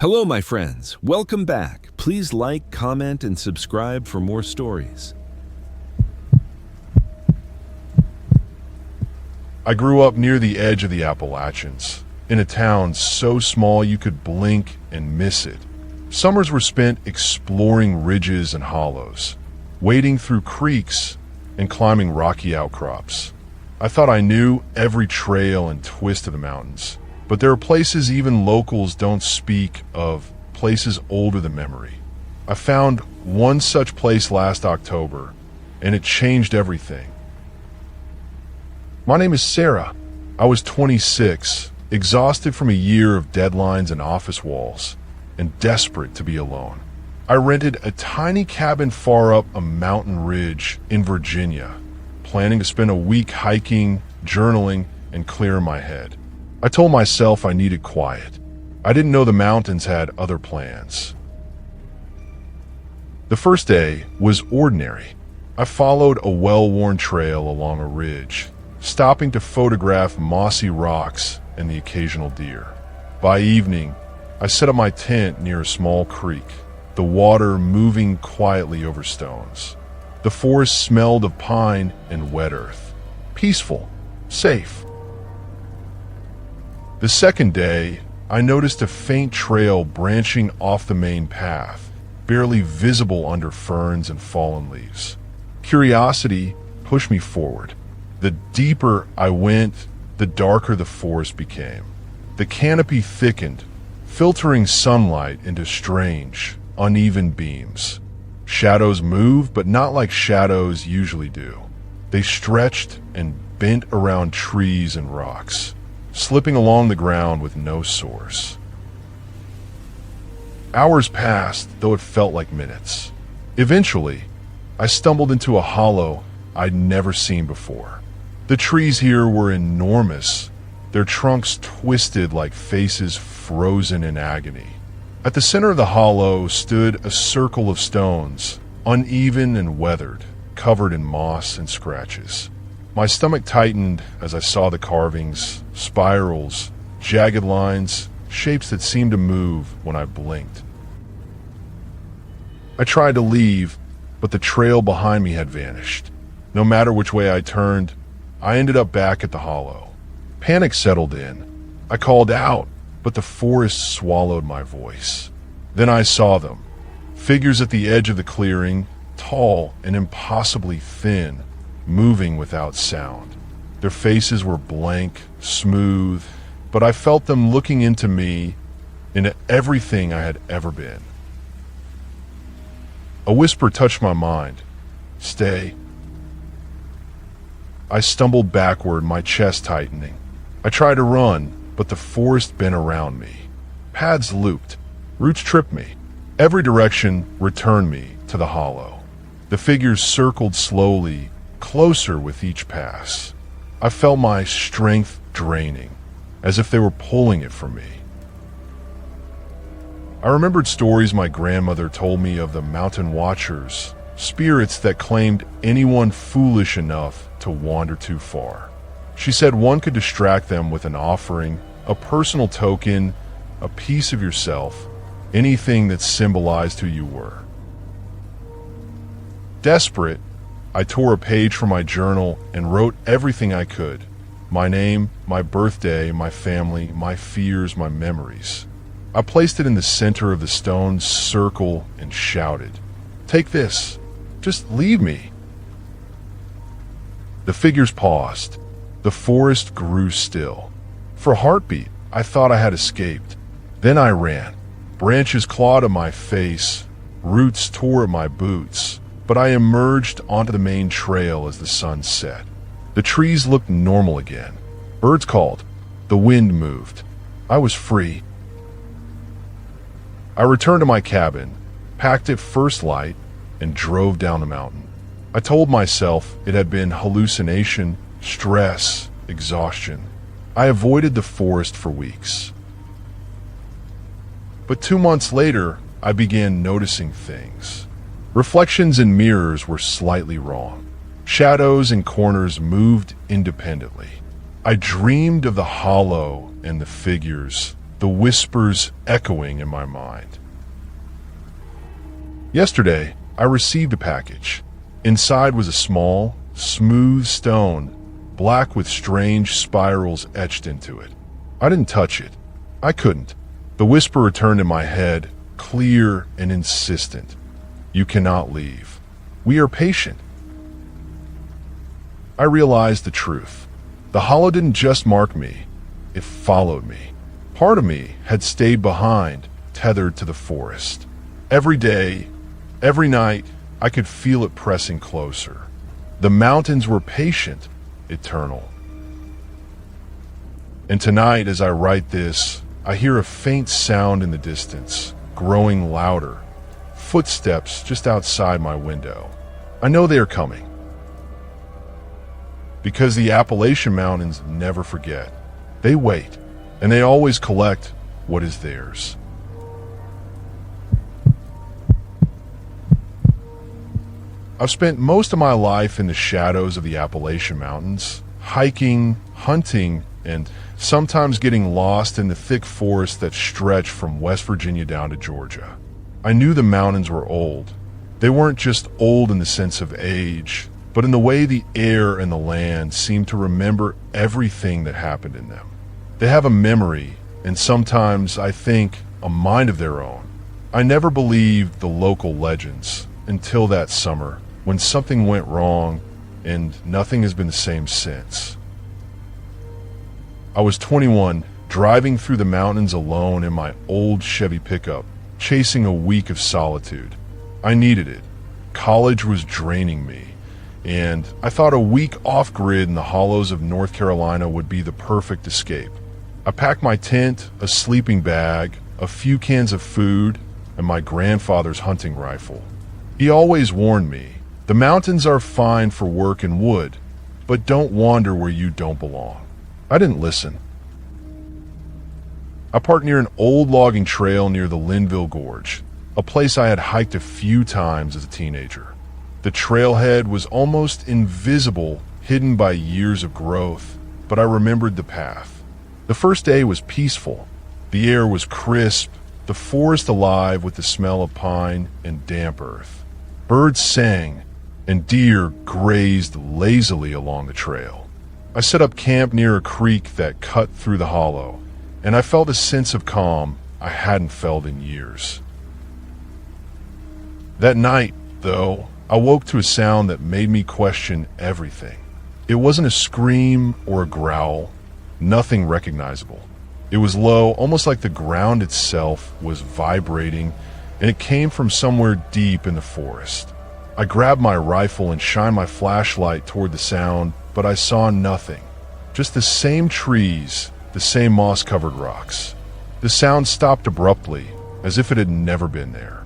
Hello, my friends. Welcome back. Please like, comment, and subscribe for more stories. I grew up near the edge of the Appalachians, in a town so small you could blink and miss it. Summers were spent exploring ridges and hollows, wading through creeks, and climbing rocky outcrops. I thought I knew every trail and twist of the mountains, but there are places even locals don't speak of, places older than memory. I found one such place last October, and it changed everything. My name is Sarah. I was 26, exhausted from a year of deadlines and office walls, and desperate to be alone. I rented a tiny cabin far up a mountain ridge in Virginia, planning to spend a week hiking, journaling, and clearing my head. I told myself I needed quiet. I didn't know the mountains had other plans. The first day was ordinary. I followed a well-worn trail along a ridge, stopping to photograph mossy rocks and the occasional deer. By evening, I set up my tent near a small creek, the water moving quietly over stones. The forest smelled of pine and wet earth. Peaceful, safe. The second day, I noticed a faint trail branching off the main path, barely visible under ferns and fallen leaves. Curiosity pushed me forward. The deeper I went, the darker the forest became. The canopy thickened, filtering sunlight into strange, uneven beams. Shadows moved, but not like shadows usually do. They stretched and bent around trees and rocks, slipping along the ground with no source. Hours passed, though it felt like minutes. Eventually, I stumbled into a hollow I'd never seen before. The trees here were enormous, their trunks twisted like faces frozen in agony. At the center of the hollow stood a circle of stones, uneven and weathered, covered in moss and scratches. My stomach tightened as I saw the carvings, spirals, jagged lines, shapes that seemed to move when I blinked. I tried to leave, but the trail behind me had vanished. No matter which way I turned, I ended up back at the hollow. Panic settled in. I called out, but the forest swallowed my voice. Then I saw them, figures at the edge of the clearing, tall and impossibly thin, moving without sound. Their faces were blank, smooth, but I felt them looking into me, into everything I had ever been. A whisper touched my mind. Stay. I stumbled backward, my chest tightening. I tried to run, but the forest bent around me. Paths looped. Roots tripped me. Every direction returned me to the hollow. The figures circled slowly, closer with each pass. I felt my strength draining, as if they were pulling it from me. I remembered stories my grandmother told me of the mountain watchers, spirits that claimed anyone foolish enough to wander too far. She said one could distract them with an offering, a personal token, a piece of yourself, anything that symbolized who you were. Desperate, I tore a page from my journal and wrote everything I could. My name, my birthday, my family, my fears, my memories. I placed it in the center of the stone circle and shouted, "Take this. Just leave me." The figures paused. The forest grew still. For a heartbeat, I thought I had escaped. Then I ran. Branches clawed at my face, roots tore at my boots, but I emerged onto the main trail as the sun set. The trees looked normal again. Birds called. The wind moved. I was free. I returned to my cabin, packed it first light, and drove down the mountain. I told myself it had been hallucination, stress, exhaustion. I avoided the forest for weeks. But 2 months later, I began noticing things. Reflections in mirrors were slightly wrong. Shadows in corners moved independently. I dreamed of the hollow and the figures, the whispers echoing in my mind. Yesterday, I received a package. Inside was a small, smooth stone, black with strange spirals etched into it. I didn't touch it. I couldn't. The whisper returned in my head, clear and insistent. You cannot leave. We are patient. I realized the truth. The hollow didn't just mark me, it followed me. Part of me had stayed behind, tethered to the forest. Every day, every night, I could feel it pressing closer. The mountains were patient, eternal. And tonight, as I write this, I hear a faint sound in the distance, growing louder. Footsteps just outside my window. I know they are coming. Because the Appalachian Mountains never forget. They wait, and they always collect what is theirs. I've spent most of my life in the shadows of the Appalachian Mountains, hiking, hunting, and sometimes getting lost in the thick forests that stretch from West Virginia down to Georgia. I knew the mountains were old. They weren't just old in the sense of age, but in the way the air and the land seem to remember everything that happened in them. They have a memory, and sometimes, I think, a mind of their own. I never believed the local legends until that summer, when something went wrong, and nothing has been the same since. I was 21, driving through the mountains alone in my old Chevy pickup, chasing a week of solitude. I needed it. College was draining me, and I thought a week off-grid in the hollows of North Carolina would be the perfect escape. I packed my tent, a sleeping bag, a few cans of food, and my grandfather's hunting rifle. He always warned me, the mountains are fine for work and wood, but don't wander where you don't belong. I didn't listen. I parked near an old logging trail near the Linville Gorge, a place I had hiked a few times as a teenager. The trailhead was almost invisible, hidden by years of growth, but I remembered the path. The first day was peaceful. The air was crisp, the forest alive with the smell of pine and damp earth. Birds sang, and deer grazed lazily along the trail. I set up camp near a creek that cut through the hollow, and I felt a sense of calm I hadn't felt in years. That night, though, I woke to a sound that made me question everything. It wasn't a scream or a growl, nothing recognizable. It was low, almost like the ground itself was vibrating, and it came from somewhere deep in the forest. I grabbed my rifle and shined my flashlight toward the sound, but I saw nothing. Just the same trees, the same moss-covered rocks. The sound stopped abruptly, as if it had never been there.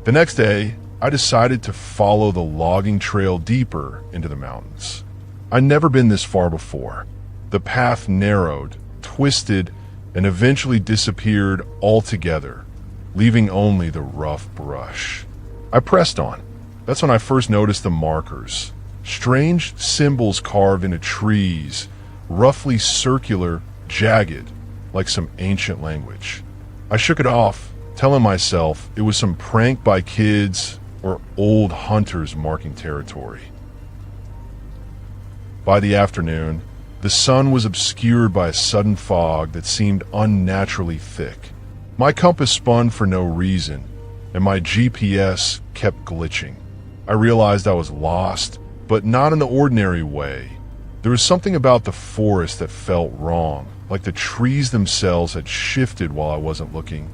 The next day, I decided to follow the logging trail deeper into the mountains. I'd never been this far before. The path narrowed, twisted, and eventually disappeared altogether, leaving only the rough brush. I pressed on. That's when I first noticed the markers. Strange symbols carved into trees, roughly circular, jagged, like some ancient language. I shook it off, telling myself it was some prank by kids or old hunters marking territory. By the afternoon, the sun was obscured by a sudden fog that seemed unnaturally thick. My compass spun for no reason, and my GPS kept glitching. I realized I was lost, but not in the ordinary way. There was something about the forest that felt wrong, like the trees themselves had shifted while I wasn't looking.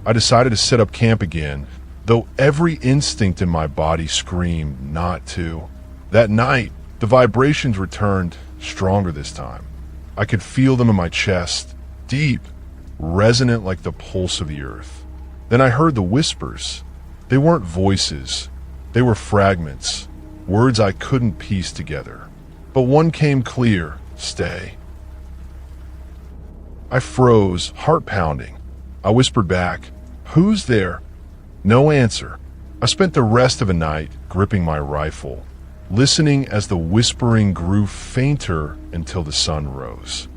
I decided to set up camp again, though every instinct in my body screamed not to. That night, the vibrations returned, stronger this time. I could feel them in my chest, deep, resonant like the pulse of the earth. Then I heard the whispers. They weren't voices. They were fragments, words I couldn't piece together. But one came clear, stay. I froze, heart pounding. I whispered back, who's there? No answer. I spent the rest of the night gripping my rifle, listening as the whispering grew fainter until the sun rose.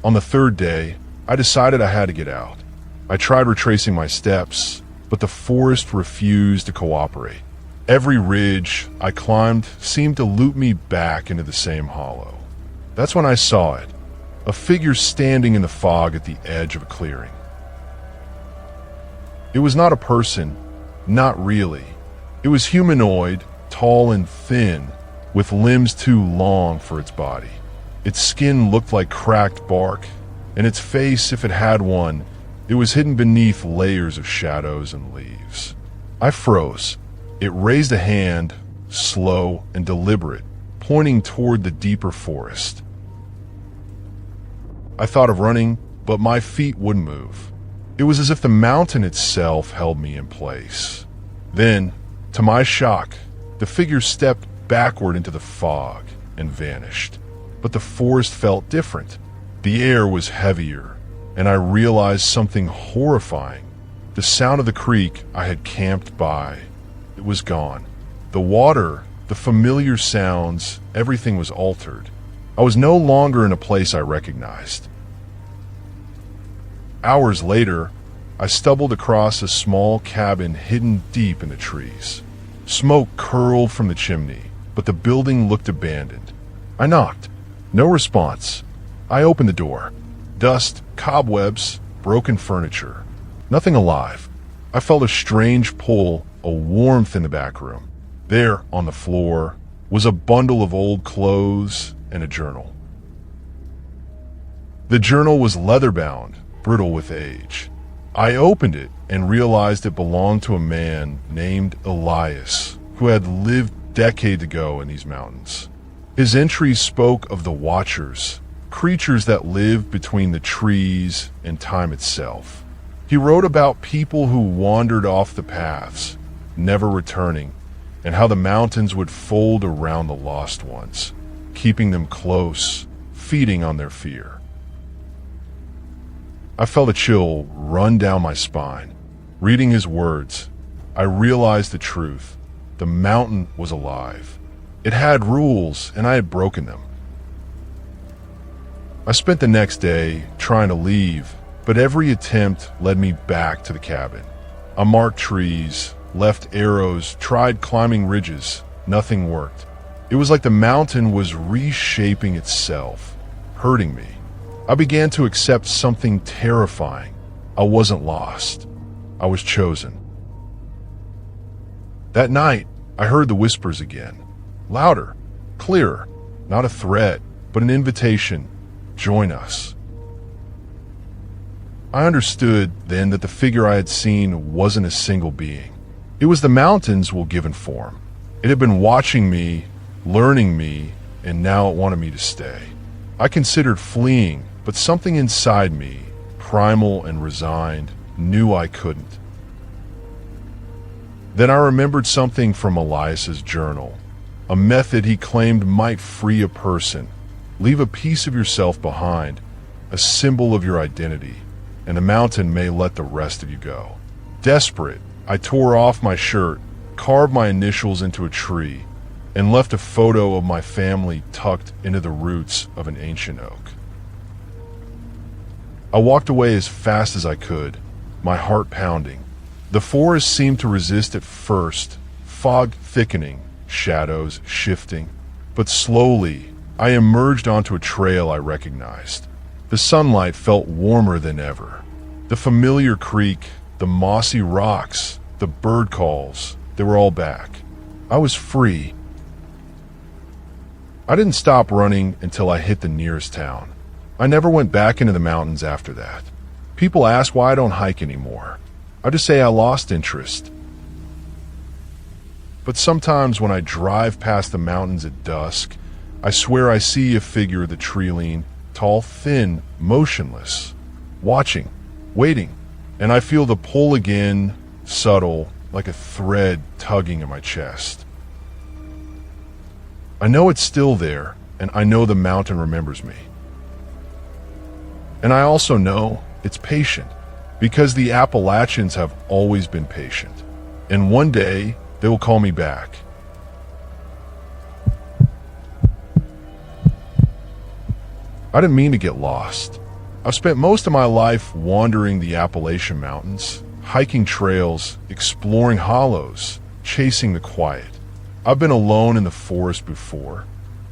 On the third day, I decided I had to get out. I tried retracing my steps, but the forest refused to cooperate. Every ridge I climbed seemed to loop me back into the same hollow. That's when I saw it, a figure standing in the fog at the edge of a clearing. It was not a person, not really. It was humanoid, tall and thin, with limbs too long for its body. Its skin looked like cracked bark, and its face, if it had one, it was hidden beneath layers of shadows and leaves. I froze. It raised a hand, slow and deliberate, pointing toward the deeper forest. I thought of running, but my feet wouldn't move. It was as if the mountain itself held me in place. Then, to my shock, the figure stepped backward into the fog and vanished. But the forest felt different. The air was heavier, and I realized something horrifying. The sound of the creek I had camped by, it was gone. The water, the familiar sounds, everything was altered. I was no longer in a place I recognized. Hours later, I stumbled across a small cabin hidden deep in the trees. Smoke curled from the chimney, but the building looked abandoned. I knocked. No response. I opened the door. Dust, cobwebs, broken furniture. Nothing alive. I felt a strange pull, a warmth in the back room. There, on the floor, was a bundle of old clothes and a journal. The journal was leather-bound, brittle with age. I opened it and realized it belonged to a man named Elias, who had lived decades ago in these mountains. His entries spoke of the Watchers, creatures that lived between the trees and time itself. He wrote about people who wandered off the paths, never returning, and how the mountains would fold around the lost ones, keeping them close, feeding on their fear. I felt a chill run down my spine. Reading his words, I realized the truth. The mountain was alive. It had rules, and I had broken them. I spent the next day trying to leave, but every attempt led me back to the cabin. I marked trees, left arrows, tried climbing ridges. Nothing worked. It was like the mountain was reshaping itself, hurting me. I began to accept something terrifying. I wasn't lost. I was chosen. That night, I heard the whispers again. Louder, clearer, not a threat, but an invitation. Join us. I understood then that the figure I had seen wasn't a single being. It was the mountains given form. It had been watching me, learning me, and now it wanted me to stay. I considered fleeing, but something inside me, primal and resigned, knew I couldn't. Then I remembered something from Elias's journal, a method he claimed might free a person, leave a piece of yourself behind, a symbol of your identity, and the mountain may let the rest of you go. Desperate, I tore off my shirt, carved my initials into a tree, and left a photo of my family tucked into the roots of an ancient oak. I walked away as fast as I could, my heart pounding. The forest seemed to resist at first, fog thickening, shadows shifting, but slowly I emerged onto a trail I recognized. The sunlight felt warmer than ever. The familiar creek, the mossy rocks, the bird calls, they were all back. I was free. I didn't stop running until I hit the nearest town. I never went back into the mountains after that. People ask why I don't hike anymore. I just say I lost interest. But sometimes when I drive past the mountains at dusk, I swear I see a figure of the tree-lean, tall, thin, motionless, watching, waiting, and I feel the pull again, subtle, like a thread tugging at my chest. I know it's still there, and I know the mountain remembers me. And I also know it's patient, because the Appalachians have always been patient. And one day, they will call me back. I didn't mean to get lost. I've spent most of my life wandering the Appalachian Mountains, hiking trails, exploring hollows, chasing the quiet. I've been alone in the forest before,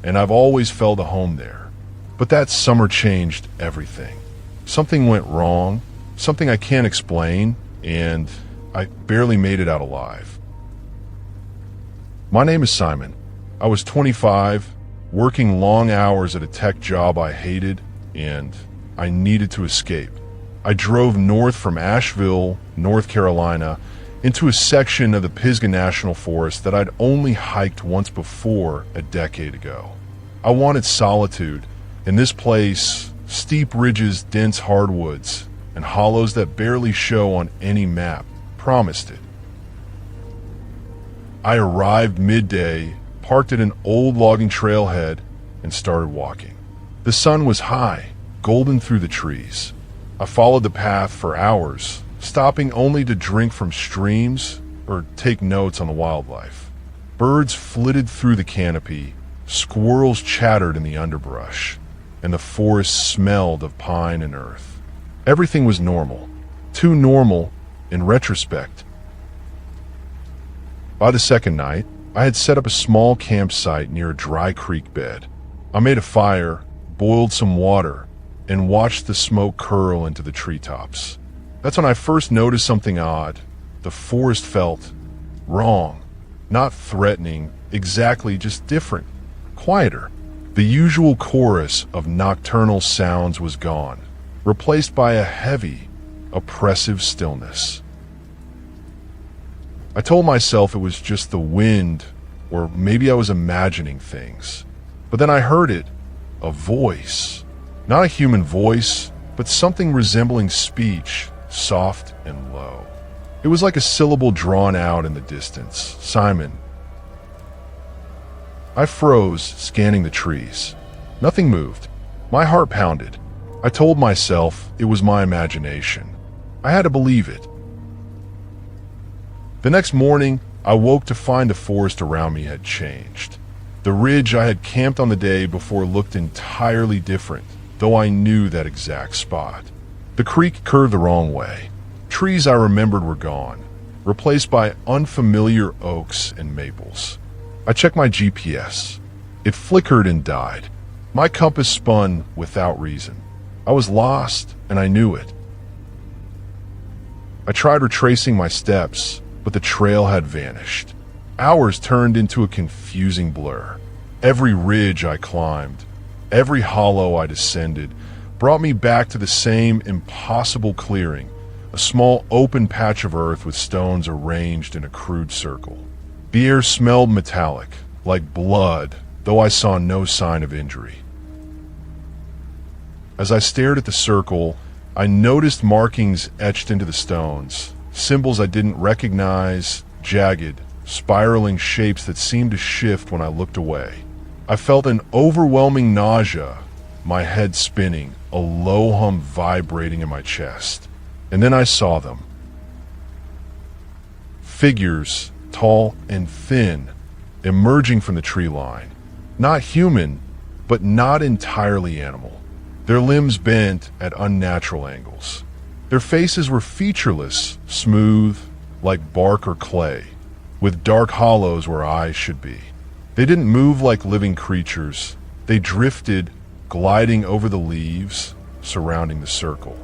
and I've always felt a home there. But that summer changed everything. Something went wrong, something I can't explain, and I barely made it out alive. My name is Simon. I was 25, working long hours at a tech job I hated, and I needed to escape. I drove north from Asheville, North Carolina, into a section of the Pisgah National Forest that I'd only hiked once before a decade ago. I wanted solitude. In this place, steep ridges, dense hardwoods, and hollows that barely show on any map promised it. I arrived midday, parked at an old logging trailhead, and started walking. The sun was high, golden through the trees. I followed the path for hours, stopping only to drink from streams or take notes on the wildlife. Birds flitted through the canopy, squirrels chattered in the underbrush, and the forest smelled of pine and earth. Everything was normal, too normal in retrospect. By the second night, I had set up a small campsite near a dry creek bed. I made a fire, boiled some water, and watched the smoke curl into the treetops. That's when I first noticed something odd. The forest felt wrong, not threatening, exactly, just different, quieter. The usual chorus of nocturnal sounds was gone, replaced by a heavy, oppressive stillness. I told myself it was just the wind, or maybe I was imagining things. But then I heard it, a voice. Not a human voice, but something resembling speech, soft and low. It was like a syllable drawn out in the distance. Simon. I froze, scanning the trees. Nothing moved. My heart pounded. I told myself it was my imagination. I had to believe it. The next morning, I woke to find the forest around me had changed. The ridge I had camped on the day before looked entirely different, though I knew that exact spot. The creek curved the wrong way. Trees I remembered were gone, replaced by unfamiliar oaks and maples. I checked my GPS. It flickered and died. My compass spun without reason. I was lost, and I knew it. I tried retracing my steps, but the trail had vanished. Hours turned into a confusing blur. Every ridge I climbed, every hollow I descended, brought me back to the same impossible clearing, a small open patch of earth with stones arranged in a crude circle. The air smelled metallic, like blood, though I saw no sign of injury. As I stared at the circle, I noticed markings etched into the stones, symbols I didn't recognize, jagged, spiraling shapes that seemed to shift when I looked away. I felt an overwhelming nausea, my head spinning, a low hum vibrating in my chest. And then I saw them. Figures, tall and thin, emerging from the tree line. Not human, but not entirely animal. Their limbs bent at unnatural angles. Their faces were featureless, smooth, like bark or clay, with dark hollows where eyes should be. They didn't move like living creatures. They drifted, gliding over the leaves surrounding the circle.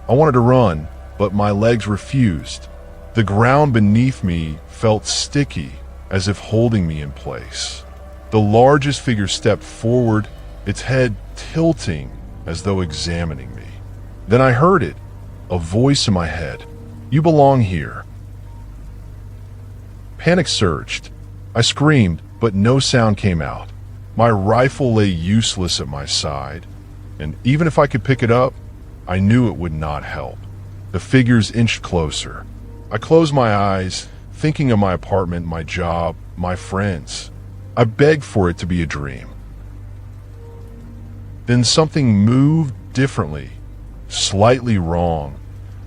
I wanted to run, but my legs refused. The ground beneath me felt sticky, as if holding me in place. The largest figure stepped forward, its head tilting as though examining me. Then I heard it, a voice in my head. "You belong here." Panic surged. I screamed, but no sound came out. My rifle lay useless at my side, and even if I could pick it up, I knew it would not help. The figures inched closer. I closed my eyes, thinking of my apartment, my job, my friends. I begged for it to be a dream. Then something moved differently, slightly wrong,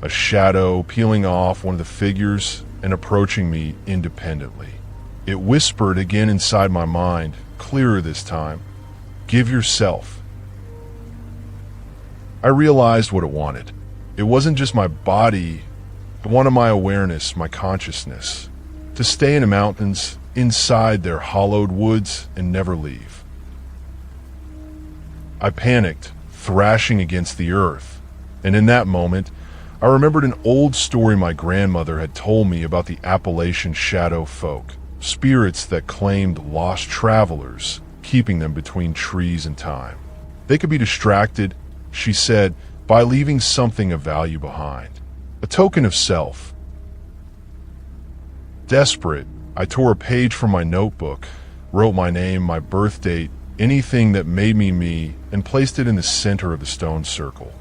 a shadow peeling off one of the figures and approaching me independently. It whispered again inside my mind, clearer this time, "Give yourself." I realized what it wanted. It wasn't just my body, it wanted my awareness, my consciousness, to stay in the mountains, inside their hollowed woods, and never leave. I panicked, thrashing against the earth, and in that moment, I remembered an old story my grandmother had told me about the Appalachian shadow folk, spirits that claimed lost travelers, keeping them between trees and time. They could be distracted, she said, by leaving something of value behind, a token of self. Desperate, I tore a page from my notebook, wrote my name, my birth date, anything that made me me, and placed it in the center of the stone circle.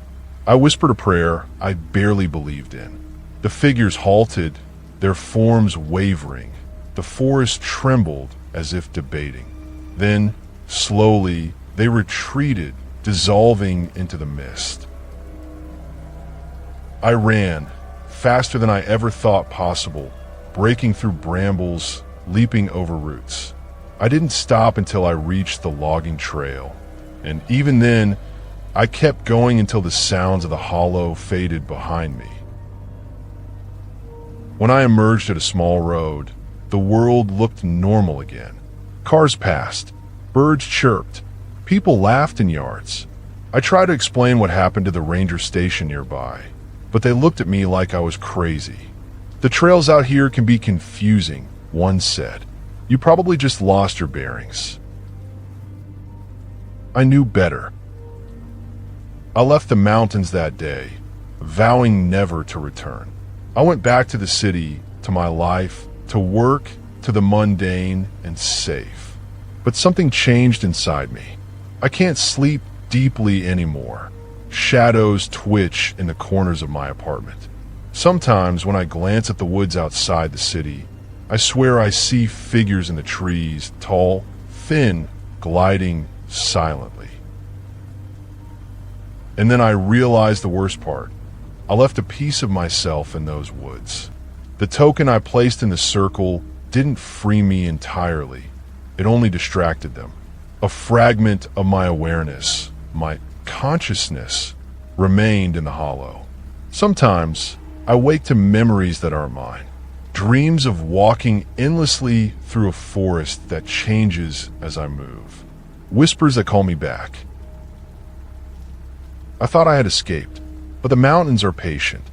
I whispered a prayer I barely believed in. The figures halted, their forms wavering. The forest trembled as if debating. Then, slowly, they retreated, dissolving into the mist. I ran, faster than I ever thought possible, breaking through brambles, leaping over roots. I didn't stop until I reached the logging trail, and even then, I kept going until the sounds of the hollow faded behind me. When I emerged at a small road, the world looked normal again. Cars passed, birds chirped, people laughed in yards. I tried to explain what happened to the ranger station nearby, but they looked at me like I was crazy. The trails out here can be confusing, one said. You probably just lost your bearings. I knew better. I left the mountains that day, vowing never to return. I went back to the city, to my life, to work, to the mundane and safe. But something changed inside me. I can't sleep deeply anymore. Shadows twitch in the corners of my apartment. Sometimes when I glance at the woods outside the city, I swear I see figures in the trees, tall, thin, gliding silently. And then I realized the worst part. I left a piece of myself in those woods. The token I placed in the circle didn't free me entirely. It only distracted them. A fragment of my awareness, my consciousness, remained in the hollow. Sometimes I wake to memories that aren't mine. Dreams of walking endlessly through a forest that changes as I move. Whispers that call me back. I thought I had escaped, but the mountains are patient.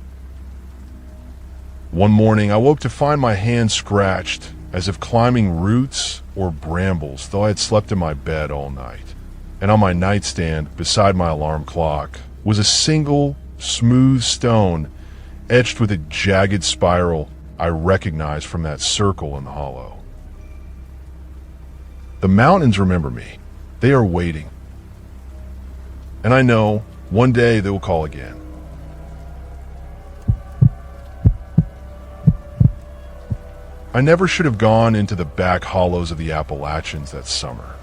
One morning, I woke to find my hand scratched, as if climbing roots or brambles, though I had slept in my bed all night. And on my nightstand, beside my alarm clock, was a single, smooth stone etched with a jagged spiral I recognized from that circle in the hollow. The mountains remember me. They are waiting. And I know one day they will call again. I never should have gone into the back hollows of the Appalachians that summer.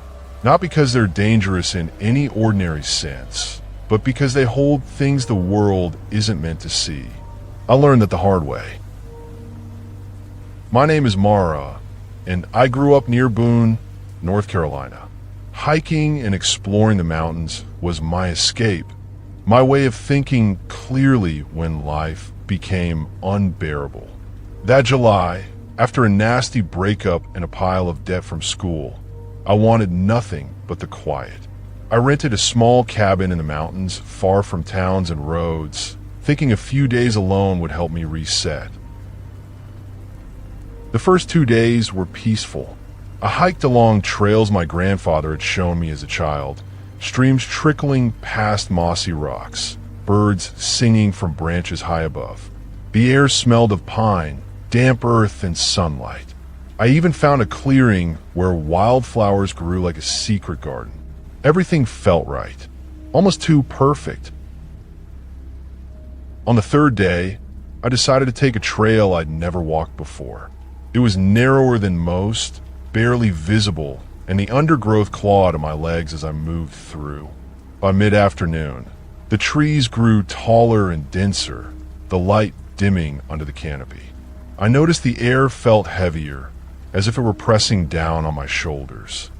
Not because they're dangerous in any ordinary sense, but because they hold things the world isn't meant to see. I learned that the hard way. My name is Mara, and I grew up near Boone, North Carolina. Hiking and exploring the mountains was my escape, my way of thinking clearly when life became unbearable. That July, after a nasty breakup and a pile of debt from school, I wanted nothing but the quiet. I rented a small cabin in the mountains, far from towns and roads, thinking a few days alone would help me reset. The first 2 days were peaceful. I hiked along trails my grandfather had shown me as a child, streams trickling past mossy rocks, birds singing from branches high above. The air smelled of pine, damp earth, and sunlight. I even found a clearing where wildflowers grew like a secret garden. Everything felt right, almost too perfect. On the third day, I decided to take a trail I'd never walked before. It was narrower than most, barely visible, and the undergrowth clawed at my legs as I moved through. By mid-afternoon, the trees grew taller and denser, the light dimming under the canopy. I noticed the air felt heavier, as if it were pressing down on my shoulders.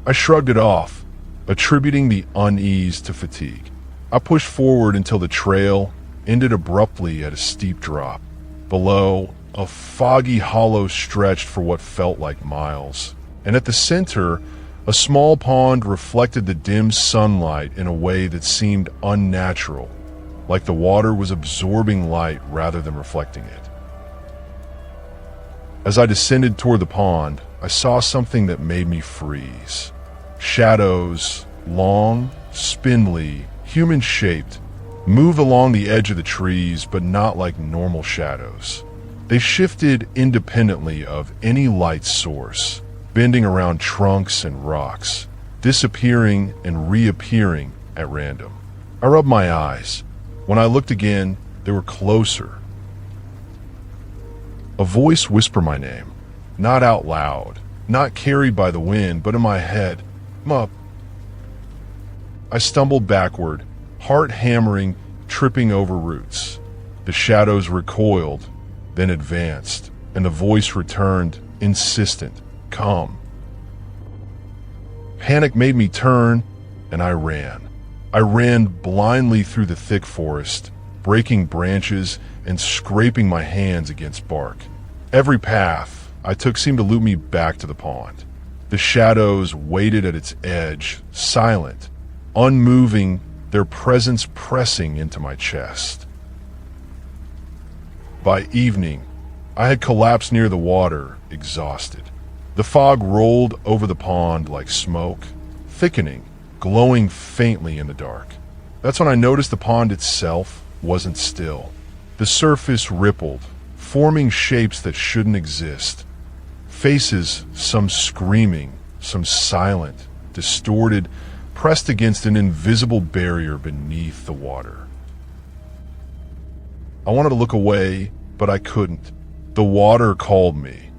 I shrugged it off, attributing the unease to fatigue. I pushed forward until the trail ended abruptly at a steep drop. Below, a foggy hollow stretched for what felt like miles, and at the center, a small pond reflected the dim sunlight in a way that seemed unnatural, like the water was absorbing light rather than reflecting it. As I descended toward the pond, I saw something that made me freeze. Shadows, long, spindly, human-shaped, move along the edge of the trees, but not like normal shadows. They shifted independently of any light source, bending around trunks and rocks, disappearing and reappearing at random. I rubbed my eyes. When I looked again, they were closer. A voice whispered my name, not out loud, not carried by the wind, but in my head. Mup. I stumbled backward, heart hammering, tripping over roots. The shadows recoiled, then advanced, and the voice returned, insistent, calm. Panic made me turn, and I ran. I ran blindly through the thick forest, breaking branches and scraping my hands against bark. Every path I took seemed to loop me back to the pond. The shadows waited at its edge, silent, unmoving, their presence pressing into my chest. By evening, I had collapsed near the water, exhausted. The fog rolled over the pond like smoke, thickening, glowing faintly in the dark. That's when I noticed the pond itself wasn't still. The surface rippled, forming shapes that shouldn't exist. Faces, some screaming, some silent, distorted, pressed against an invisible barrier beneath the water. I wanted to look away, but I couldn't. The water called me,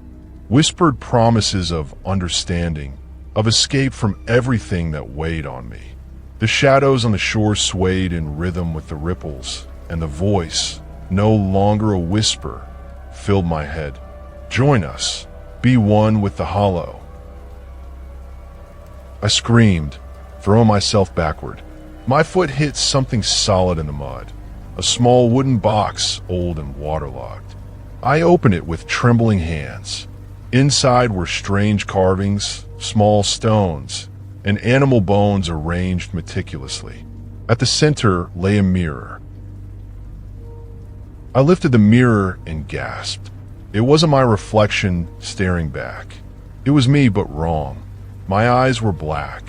whispered promises of understanding, of escape from everything that weighed on me. The shadows on the shore swayed in rhythm with the ripples, and the voice, no longer a whisper, filled my head. Join us. Be one with the hollow. I screamed, throwing myself backward. My foot hit something solid in the mud, a small wooden box, old and waterlogged. I opened it with trembling hands. Inside were strange carvings, small stones, and animal bones arranged meticulously. At the center lay a mirror. I lifted the mirror and gasped. It wasn't my reflection staring back. It was me, but wrong. My eyes were black,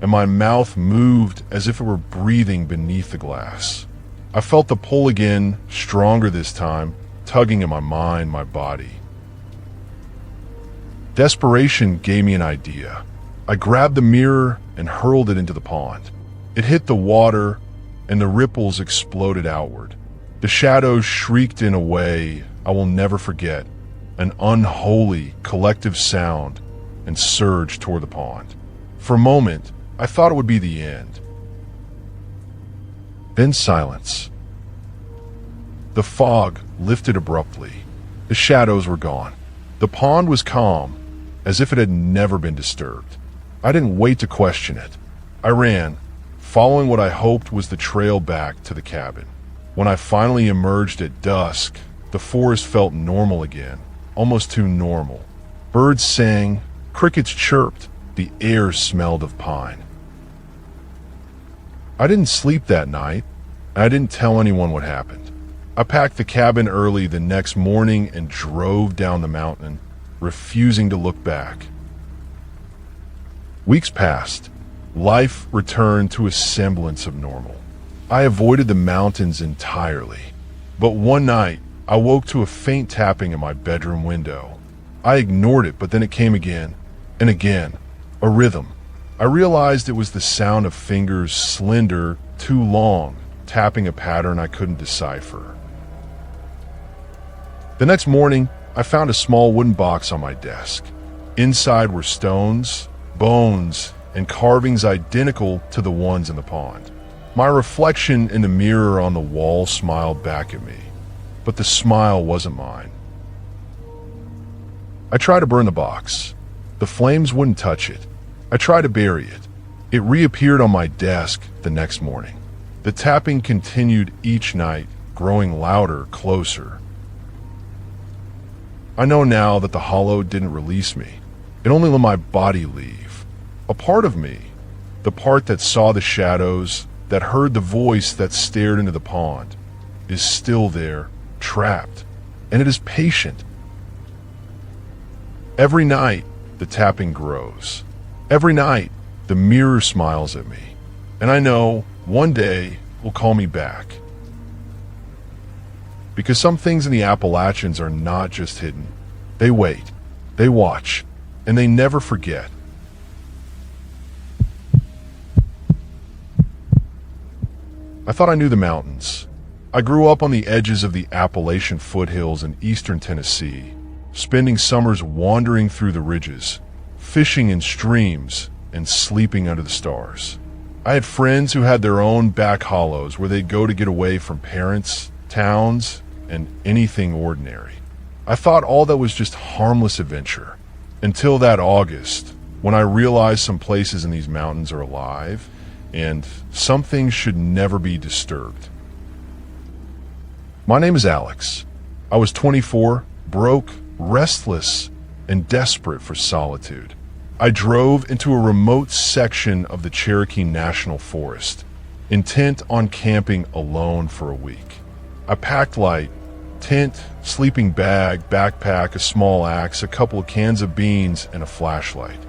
and my mouth moved as if it were breathing beneath the glass. I felt the pull again, stronger this time, tugging at my mind, my body. Desperation gave me an idea. I grabbed the mirror and hurled it into the pond. It hit the water, and the ripples exploded outward. The shadows shrieked in a way I will never forget, an unholy, collective sound, and surged toward the pond. For a moment, I thought it would be the end. Then silence. The fog lifted abruptly. The shadows were gone. The pond was calm, as if it had never been disturbed. I didn't wait to question it. I ran, following what I hoped was the trail back to the cabin. When I finally emerged at dusk, the forest felt normal again, almost too normal. Birds sang, crickets chirped, the air smelled of pine. I didn't sleep that night, and I didn't tell anyone what happened. I packed the cabin early the next morning and drove down the mountain, refusing to look back. Weeks passed. Life returned to a semblance of normal. I avoided the mountains entirely. But one night, I woke to a faint tapping at my bedroom window. I ignored it, but then it came again, and again. A rhythm. I realized it was the sound of fingers slender, too long, tapping a pattern I couldn't decipher. The next morning, I found a small wooden box on my desk. Inside were stones, bones, and carvings identical to the ones in the pond. My reflection in the mirror on the wall smiled back at me, but the smile wasn't mine. I tried to burn the box. The flames wouldn't touch it. I tried to bury it. It reappeared on my desk the next morning. The tapping continued each night, growing louder, closer. I know now that the hollow didn't release me. It only let my body leave. A part of me, the part that saw the shadows, that heard the voice that stared into the pond, is still there, trapped, and it is patient. Every night, the tapping grows. Every night, the mirror smiles at me, and I know one day will call me back. Because some things in the Appalachians are not just hidden. They wait, they watch, and they never forget. I thought I knew the mountains. I grew up on the edges of the Appalachian foothills in eastern Tennessee, spending summers wandering through the ridges, fishing in streams, and sleeping under the stars. I had friends who had their own back hollows where they'd go to get away from parents, towns, and anything ordinary. I thought all that was just harmless adventure, until that August, when I realized some places in these mountains are alive, and some things should never be disturbed. My name is Alex. I was 24, broke, restless, and desperate for solitude. I drove into a remote section of the Cherokee National Forest, intent on camping alone for a week. I packed light: tent, sleeping bag, backpack, a small axe, a couple of cans of beans, and a flashlight.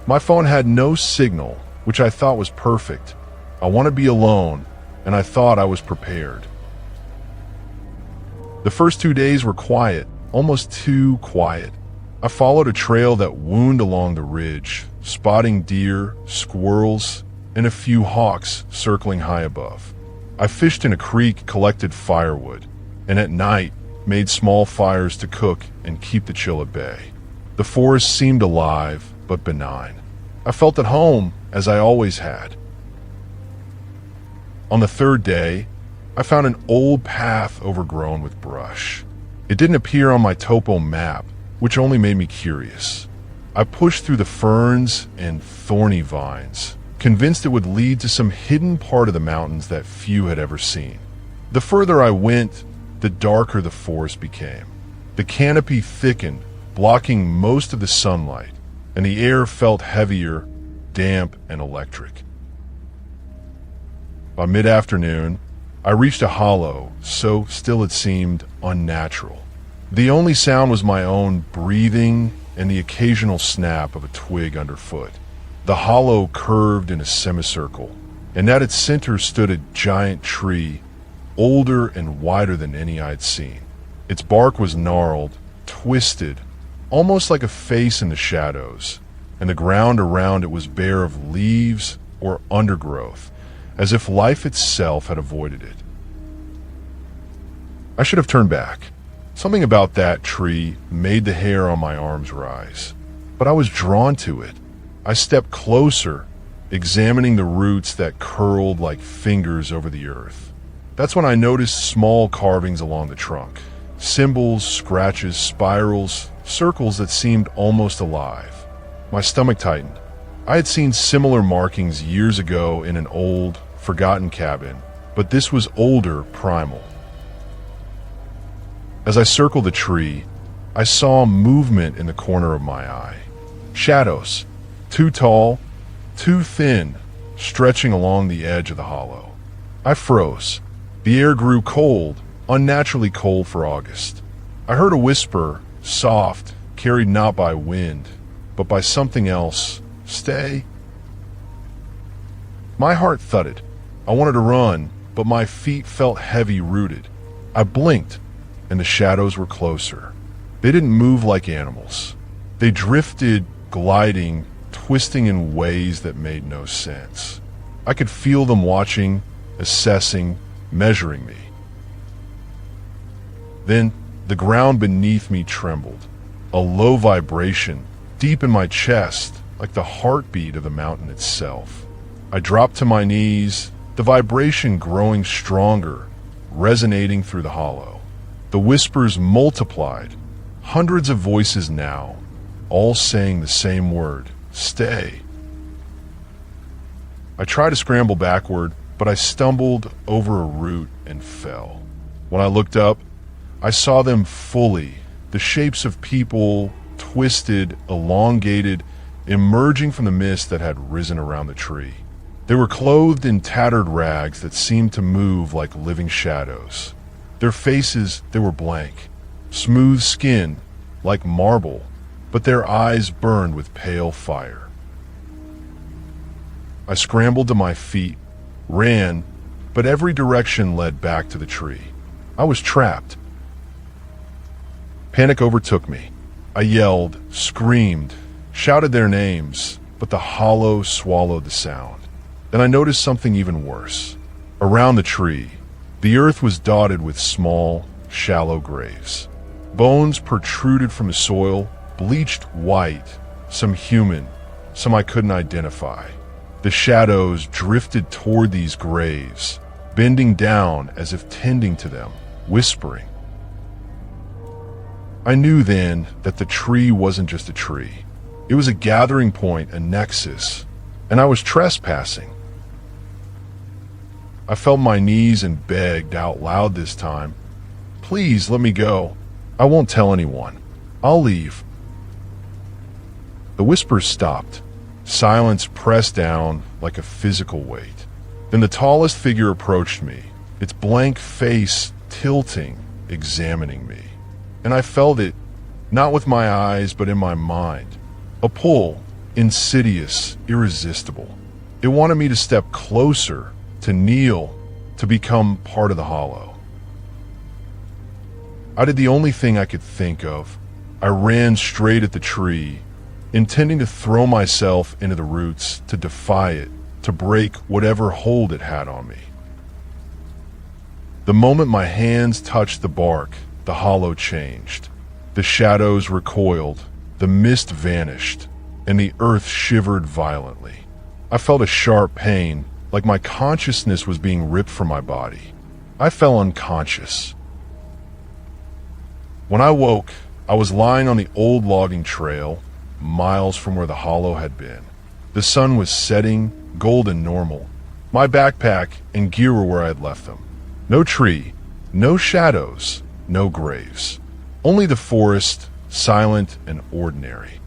My phone had no signal, which I thought was perfect. I want to be alone, and I thought I was prepared. The first 2 days were quiet, almost too quiet. I followed a trail that wound along the ridge, spotting deer, squirrels, and a few hawks circling high above. I fished in a creek, collected firewood, and at night made small fires to cook and keep the chill at bay. The forest seemed alive, but benign. I felt at home, as I always had. On the third day, I found an old path overgrown with brush. It didn't appear on my topo map, which only made me curious. I pushed through the ferns and thorny vines, convinced it would lead to some hidden part of the mountains that few had ever seen. The further I went, the darker the forest became. The canopy thickened, blocking most of the sunlight, and the air felt heavier, damp, and electric. By mid-afternoon, I reached a hollow, so still it seemed unnatural. The only sound was my own breathing and the occasional snap of a twig underfoot. The hollow curved in a semicircle, and at its center stood a giant tree, older and wider than any I'd seen. Its bark was gnarled, twisted, almost like a face in the shadows, and the ground around it was bare of leaves or undergrowth, as if life itself had avoided it. I should have turned back. Something about that tree made the hair on my arms rise, but I was drawn to it. I stepped closer, examining the roots that curled like fingers over the earth. That's when I noticed small carvings along the trunk. Symbols, scratches, spirals, circles that seemed almost alive. My stomach tightened. I had seen similar markings years ago in an old, forgotten cabin, but this was older, primal. As I circled the tree, I saw movement in the corner of my eye. Shadows, too tall, too thin, stretching along the edge of the hollow. I froze. The air grew cold, unnaturally cold for August. I heard a whisper, soft, carried not by wind, but by something else. Stay. My heart thudded. I wanted to run, but my feet felt heavy-rooted. I blinked, and the shadows were closer. They didn't move like animals. They drifted, gliding, twisting in ways that made no sense. I could feel them watching, assessing, measuring me. Then the ground beneath me trembled. A low vibration, deep in my chest, like the heartbeat of the mountain itself. I dropped to my knees, the vibration growing stronger, resonating through the hollow. The whispers multiplied, hundreds of voices now, all saying the same word, stay. I tried to scramble backward, but I stumbled over a root and fell. When I looked up, I saw them fully, the shapes of people, twisted, elongated, emerging from the mist that had risen around the tree. They were clothed in tattered rags that seemed to move like living shadows. Their faces, they were blank, smooth skin, like marble, but their eyes burned with pale fire. I scrambled to my feet, ran, but every direction led back to the tree. I was trapped. Panic overtook me. I yelled, screamed, shouted their names, but the hollow swallowed the sound. Then I noticed something even worse. Around the tree, the earth was dotted with small, shallow graves. Bones protruded from the soil, bleached white, some human, some I couldn't identify. The shadows drifted toward these graves, bending down as if tending to them, whispering. I knew then that the tree wasn't just a tree. It was a gathering point, a nexus, and I was trespassing. I felt my knees and begged out loud this time, "Please let me go. I won't tell anyone. I'll leave." The whispers stopped. Silence pressed down like a physical weight. Then the tallest figure approached me, its blank face tilting, examining me. And I felt it, not with my eyes, but in my mind. A pull, insidious, irresistible. It wanted me to step closer, to kneel, to become part of the hollow. I did the only thing I could think of. I ran straight at the tree, intending to throw myself into the roots, to defy it, to break whatever hold it had on me. The moment my hands touched the bark, the hollow changed. The shadows recoiled, the mist vanished, and the earth shivered violently. I felt a sharp pain, like my consciousness was being ripped from my body. I fell unconscious. When I woke, I was lying on the old logging trail, miles from where the hollow had been. The sun was setting, golden normal. My backpack and gear were where I had left them. No tree, no shadows, no graves. Only the forest, silent and ordinary.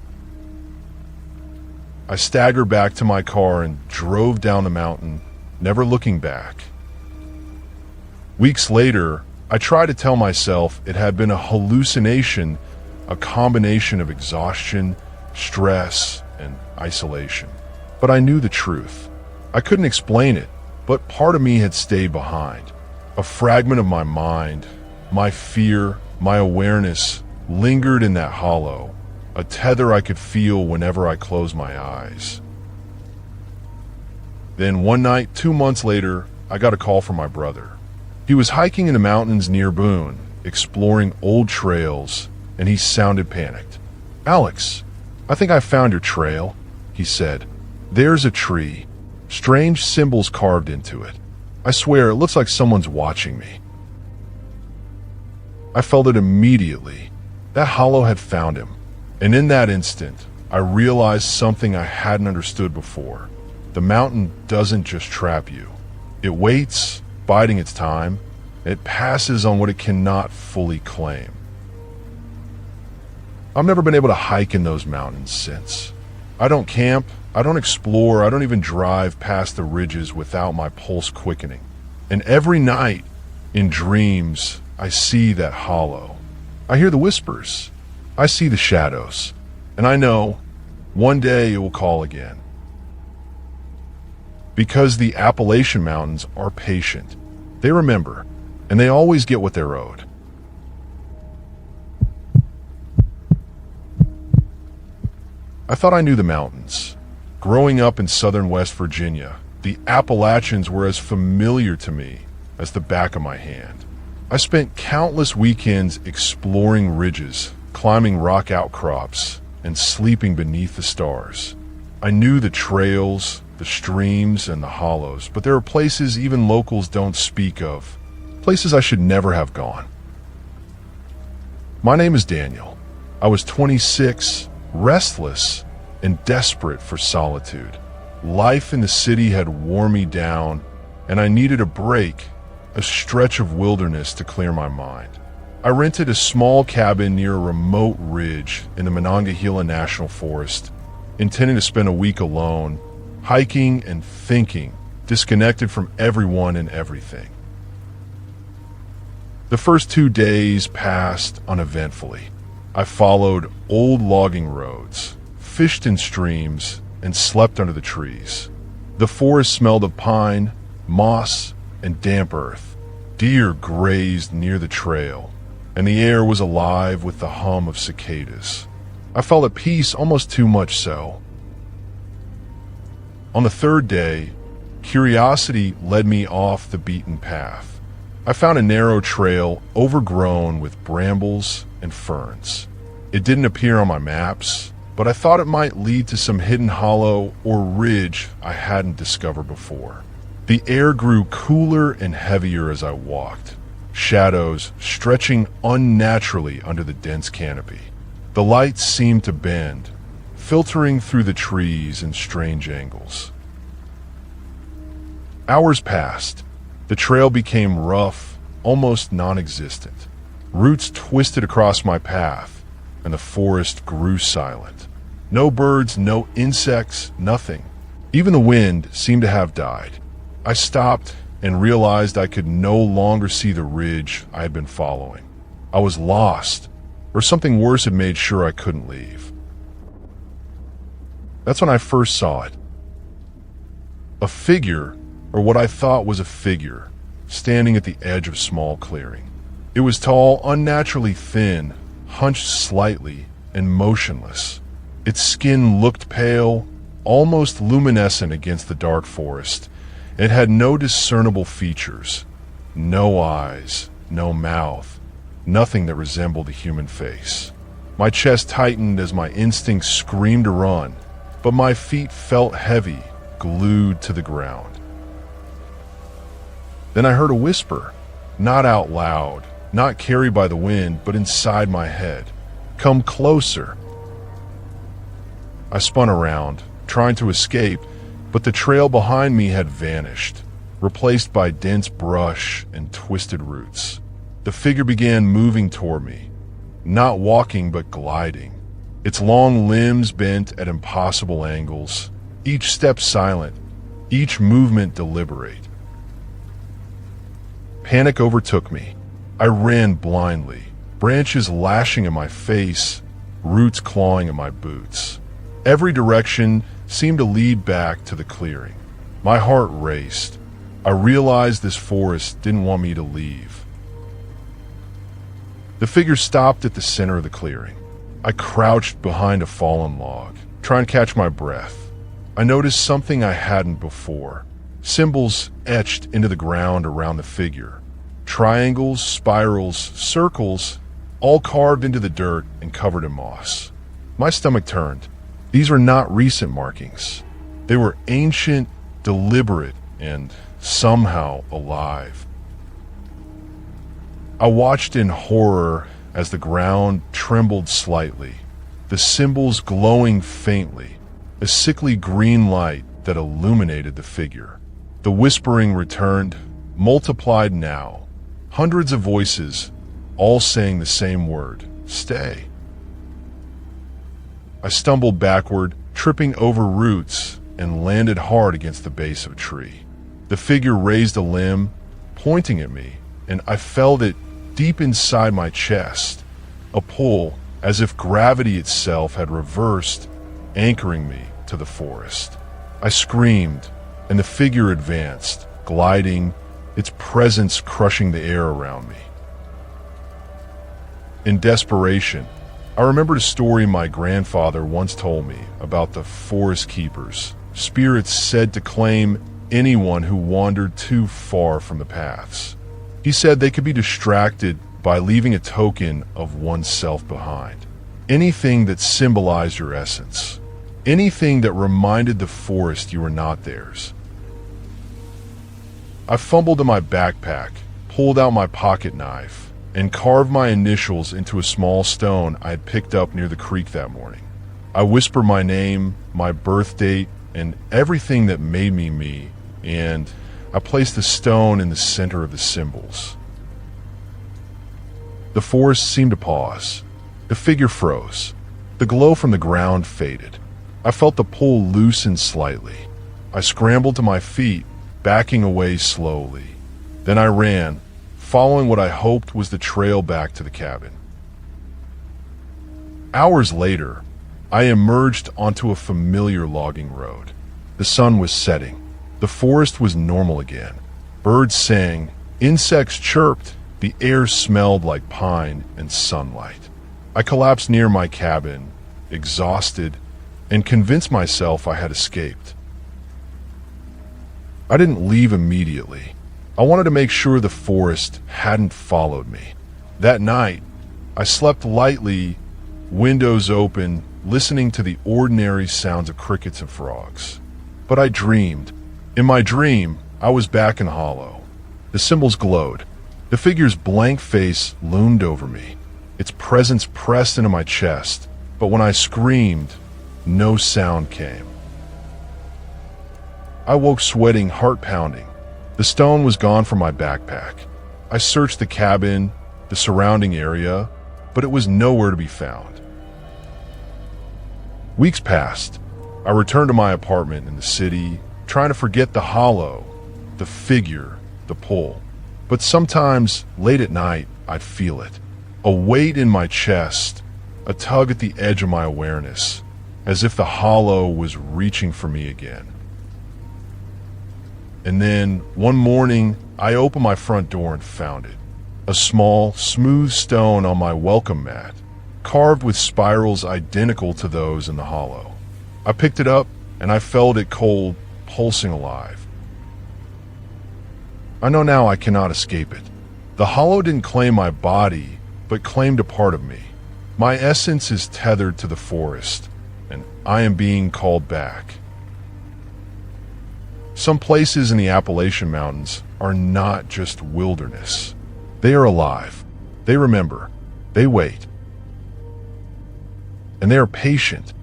I staggered back to my car and drove down the mountain, never looking back. Weeks later, I tried to tell myself it had been a hallucination, a combination of exhaustion, stress, and isolation. But I knew the truth. I couldn't explain it, but part of me had stayed behind. A fragment of my mind, my fear, my awareness lingered in that hollow, a tether I could feel whenever I closed my eyes. Then one night, 2 months later, I got a call from my brother. He was hiking in the mountains near Boone, exploring old trails, and he sounded panicked. "Alex, I think I found your trail," he said. "There's a tree, strange symbols carved into it. I swear it looks like someone's watching me." I felt it immediately. That hollow had found him. And in that instant, I realized something I hadn't understood before. The mountain doesn't just trap you. It waits, biding its time. It passes on what it cannot fully claim. I've never been able to hike in those mountains since. I don't camp, I don't explore, I don't even drive past the ridges without my pulse quickening. And every night, in dreams, I see that hollow. I hear the whispers. I see the shadows. And I know one day it will call again. Because the Appalachian Mountains are patient. They remember, and they always get what they're owed. I thought I knew the mountains. Growing up in southern West Virginia, the Appalachians were as familiar to me as the back of my hand. I spent countless weekends exploring ridges, climbing rock outcrops, and sleeping beneath the stars. I knew the trails, the streams, and the hollows, but there are places even locals don't speak of, places I should never have gone. My name is Daniel. I was 26, restless, and desperate for solitude. Life in the city had worn me down, and I needed a break, a stretch of wilderness to clear my mind. I rented a small cabin near a remote ridge in the Monongahela National Forest, intending to spend a week alone, hiking and thinking, disconnected from everyone and everything. The first 2 days passed uneventfully. I followed old logging roads, fished in streams, and slept under the trees. The forest smelled of pine, moss, and damp earth. Deer grazed near the trail, and the air was alive with the hum of cicadas. I felt at peace, almost too much so. On the third day, curiosity led me off the beaten path. I found a narrow trail overgrown with brambles and ferns. It didn't appear on my maps, but I thought it might lead to some hidden hollow or ridge I hadn't discovered before. The air grew cooler and heavier as I walked, shadows stretching unnaturally under the dense canopy. The lights seemed to bend, filtering through the trees in strange angles. Hours passed. The trail became rough, almost non-existent. Roots twisted across my path, and the forest grew silent. No birds, no insects, nothing. Even the wind seemed to have died. I stopped and realized I could no longer see the ridge I had been following. I was lost, or something worse had made sure I couldn't leave. That's when I first saw it. A figure, or what I thought was a figure, standing at the edge of a small clearing. It was tall, unnaturally thin, hunched slightly, and motionless. Its skin looked pale, almost luminescent against the dark forest. It had no discernible features, no eyes, no mouth, nothing that resembled a human face. My chest tightened as my instincts screamed to run, but my feet felt heavy, glued to the ground. Then I heard a whisper, not out loud, not carried by the wind, but inside my head. "Come closer." I spun around, trying to escape, but the trail behind me had vanished, replaced by dense brush and twisted roots. The figure began moving toward me, not walking but gliding, its long limbs bent at impossible angles, each step silent, each movement deliberate. Panic overtook me. I ran blindly, branches lashing at my face, roots clawing at my boots. Every direction seemed to lead back to the clearing. My heart raced. I realized this forest didn't want me to leave. The figure stopped at the center of the clearing. I crouched behind a fallen log, trying to catch my breath. I noticed something I hadn't before. Symbols etched into the ground around the figure. Triangles, spirals, circles, all carved into the dirt and covered in moss. My stomach turned. These were not recent markings. They were ancient, deliberate, and somehow alive. I watched in horror as the ground trembled slightly, the symbols glowing faintly, a sickly green light that illuminated the figure. The whispering returned, multiplied now. Hundreds of voices, all saying the same word, "Stay." I stumbled backward, tripping over roots, and landed hard against the base of a tree. The figure raised a limb, pointing at me, and I felt it deep inside my chest, a pull as if gravity itself had reversed, anchoring me to the forest. I screamed, and the figure advanced, gliding, its presence crushing the air around me. In desperation, I remembered a story my grandfather once told me about the forest keepers, spirits said to claim anyone who wandered too far from the paths. He said they could be distracted by leaving a token of oneself behind. Anything that symbolized your essence. Anything that reminded the forest you were not theirs. I fumbled in my backpack, pulled out my pocket knife, and carved my initials into a small stone I had picked up near the creek that morning. I whispered my name, my birth date, and everything that made me me, and I placed the stone in the center of the symbols. The forest seemed to pause. The figure froze. The glow from the ground faded. I felt the pull loosen slightly. I scrambled to my feet, backing away slowly. Then I ran, following what I hoped was the trail back to the cabin. Hours later, I emerged onto a familiar logging road. The sun was setting. The forest was normal again. Birds sang, insects chirped, the air smelled like pine and sunlight. I collapsed near my cabin, exhausted, and convinced myself I had escaped. I didn't leave immediately. I wanted to make sure the forest hadn't followed me. That night, I slept lightly, windows open, listening to the ordinary sounds of crickets and frogs. But I dreamed. In my dream, I was back in Hollow. The symbols glowed. The figure's blank face loomed over me, its presence pressed into my chest, but when I screamed, no sound came. I woke sweating, heart pounding. The stone was gone from my backpack. I searched the cabin, the surrounding area, but it was nowhere to be found. Weeks passed. I returned to my apartment in the city, trying to forget the hollow, the figure, the pull. But sometimes, late at night, I'd feel it. A weight in my chest, a tug at the edge of my awareness, as if the hollow was reaching for me again. And then, one morning, I opened my front door and found it. A small, smooth stone on my welcome mat, carved with spirals identical to those in the hollow. I picked it up, and I felt it cold, pulsing alive. I know now I cannot escape it. The hollow didn't claim my body, but claimed a part of me. My essence is tethered to the forest, and I am being called back. Some places in the Appalachian Mountains are not just wilderness. They are alive. They remember. They wait. And they are patient.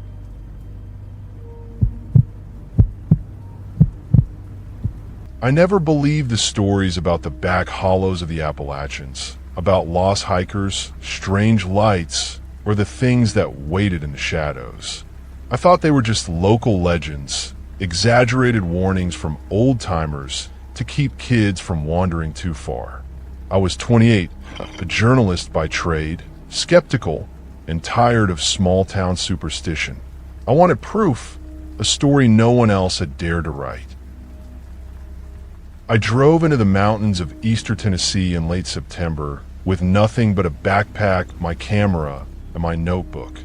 I never believed the stories about the back hollows of the Appalachians, about lost hikers, strange lights, or the things that waited in the shadows. I thought they were just local legends, exaggerated warnings from old-timers to keep kids from wandering too far. I was 28, a journalist by trade, skeptical, and tired of small-town superstition. I wanted proof, a story no one else had dared to write. I drove into the mountains of eastern Tennessee in late September with nothing but a backpack, my camera, and my notebook.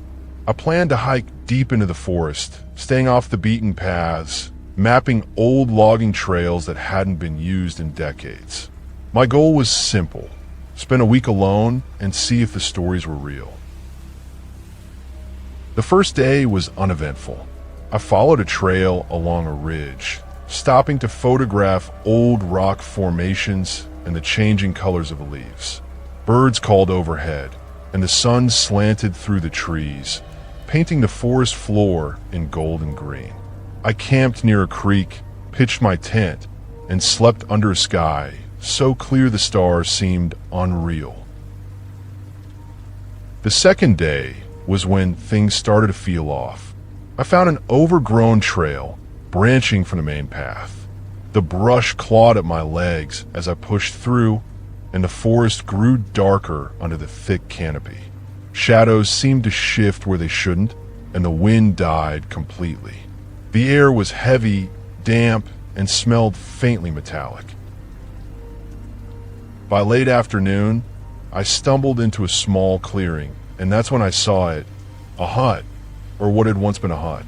I planned to hike deep into the forest, staying off the beaten paths, mapping old logging trails that hadn't been used in decades. My goal was simple: spend a week alone and see if the stories were real. The first day was uneventful. I followed a trail along a ridge, stopping to photograph old rock formations and the changing colors of the leaves. Birds called overhead, and the sun slanted through the trees, painting the forest floor in gold and green. I camped near a creek, pitched my tent, and slept under a sky so clear the stars seemed unreal. The second day was when things started to feel off. I found an overgrown trail branching from the main path. The brush clawed at my legs as I pushed through, and the forest grew darker under the thick canopy. Shadows seemed to shift where they shouldn't, and the wind died completely. The air was heavy, damp, and smelled faintly metallic. By late afternoon, I stumbled into a small clearing, and that's when I saw it, a hut, or what had once been a hut.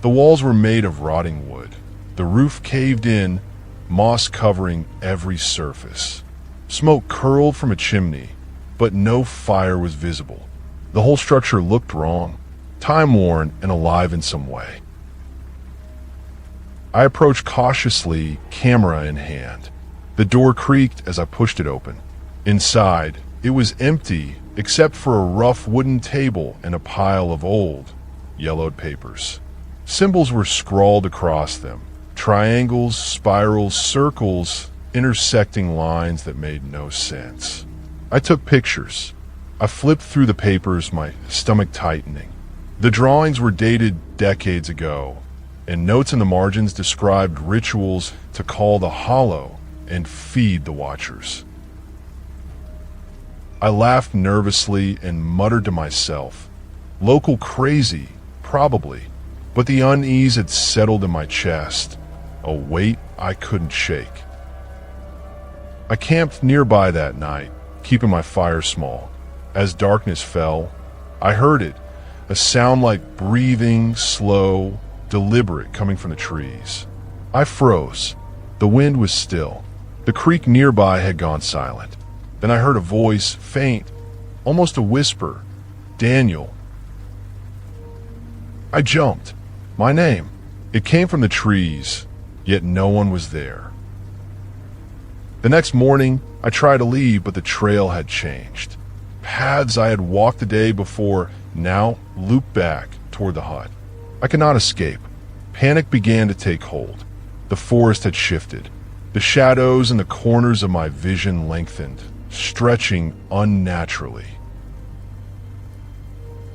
The walls were made of rotting wood. The roof caved in, moss covering every surface. Smoke curled from a chimney, but no fire was visible. The whole structure looked wrong, time-worn and alive in some way. I approached cautiously, camera in hand. The door creaked as I pushed it open. Inside, it was empty except for a rough wooden table and a pile of old, yellowed papers. Symbols were scrawled across them. Triangles, spirals, circles, intersecting lines that made no sense. I took pictures. I flipped through the papers, my stomach tightening. The drawings were dated decades ago, and notes in the margins described rituals to call the hollow and feed the watchers. I laughed nervously and muttered to myself, "Local crazy, probably," but the unease had settled in my chest, a weight I couldn't shake. I camped nearby that night, keeping my fire small. As darkness fell, I heard it, a sound like breathing, slow, deliberate, coming from the trees. I froze. The wind was still. The creek nearby had gone silent. Then I heard a voice, faint, almost a whisper, "Daniel." I jumped. My name. It came from the trees, yet no one was there. The next morning, I tried to leave, but the trail had changed. Paths I had walked the day before now looped back toward the hut. I could not escape. Panic began to take hold. The forest had shifted. The shadows in the corners of my vision lengthened, stretching unnaturally.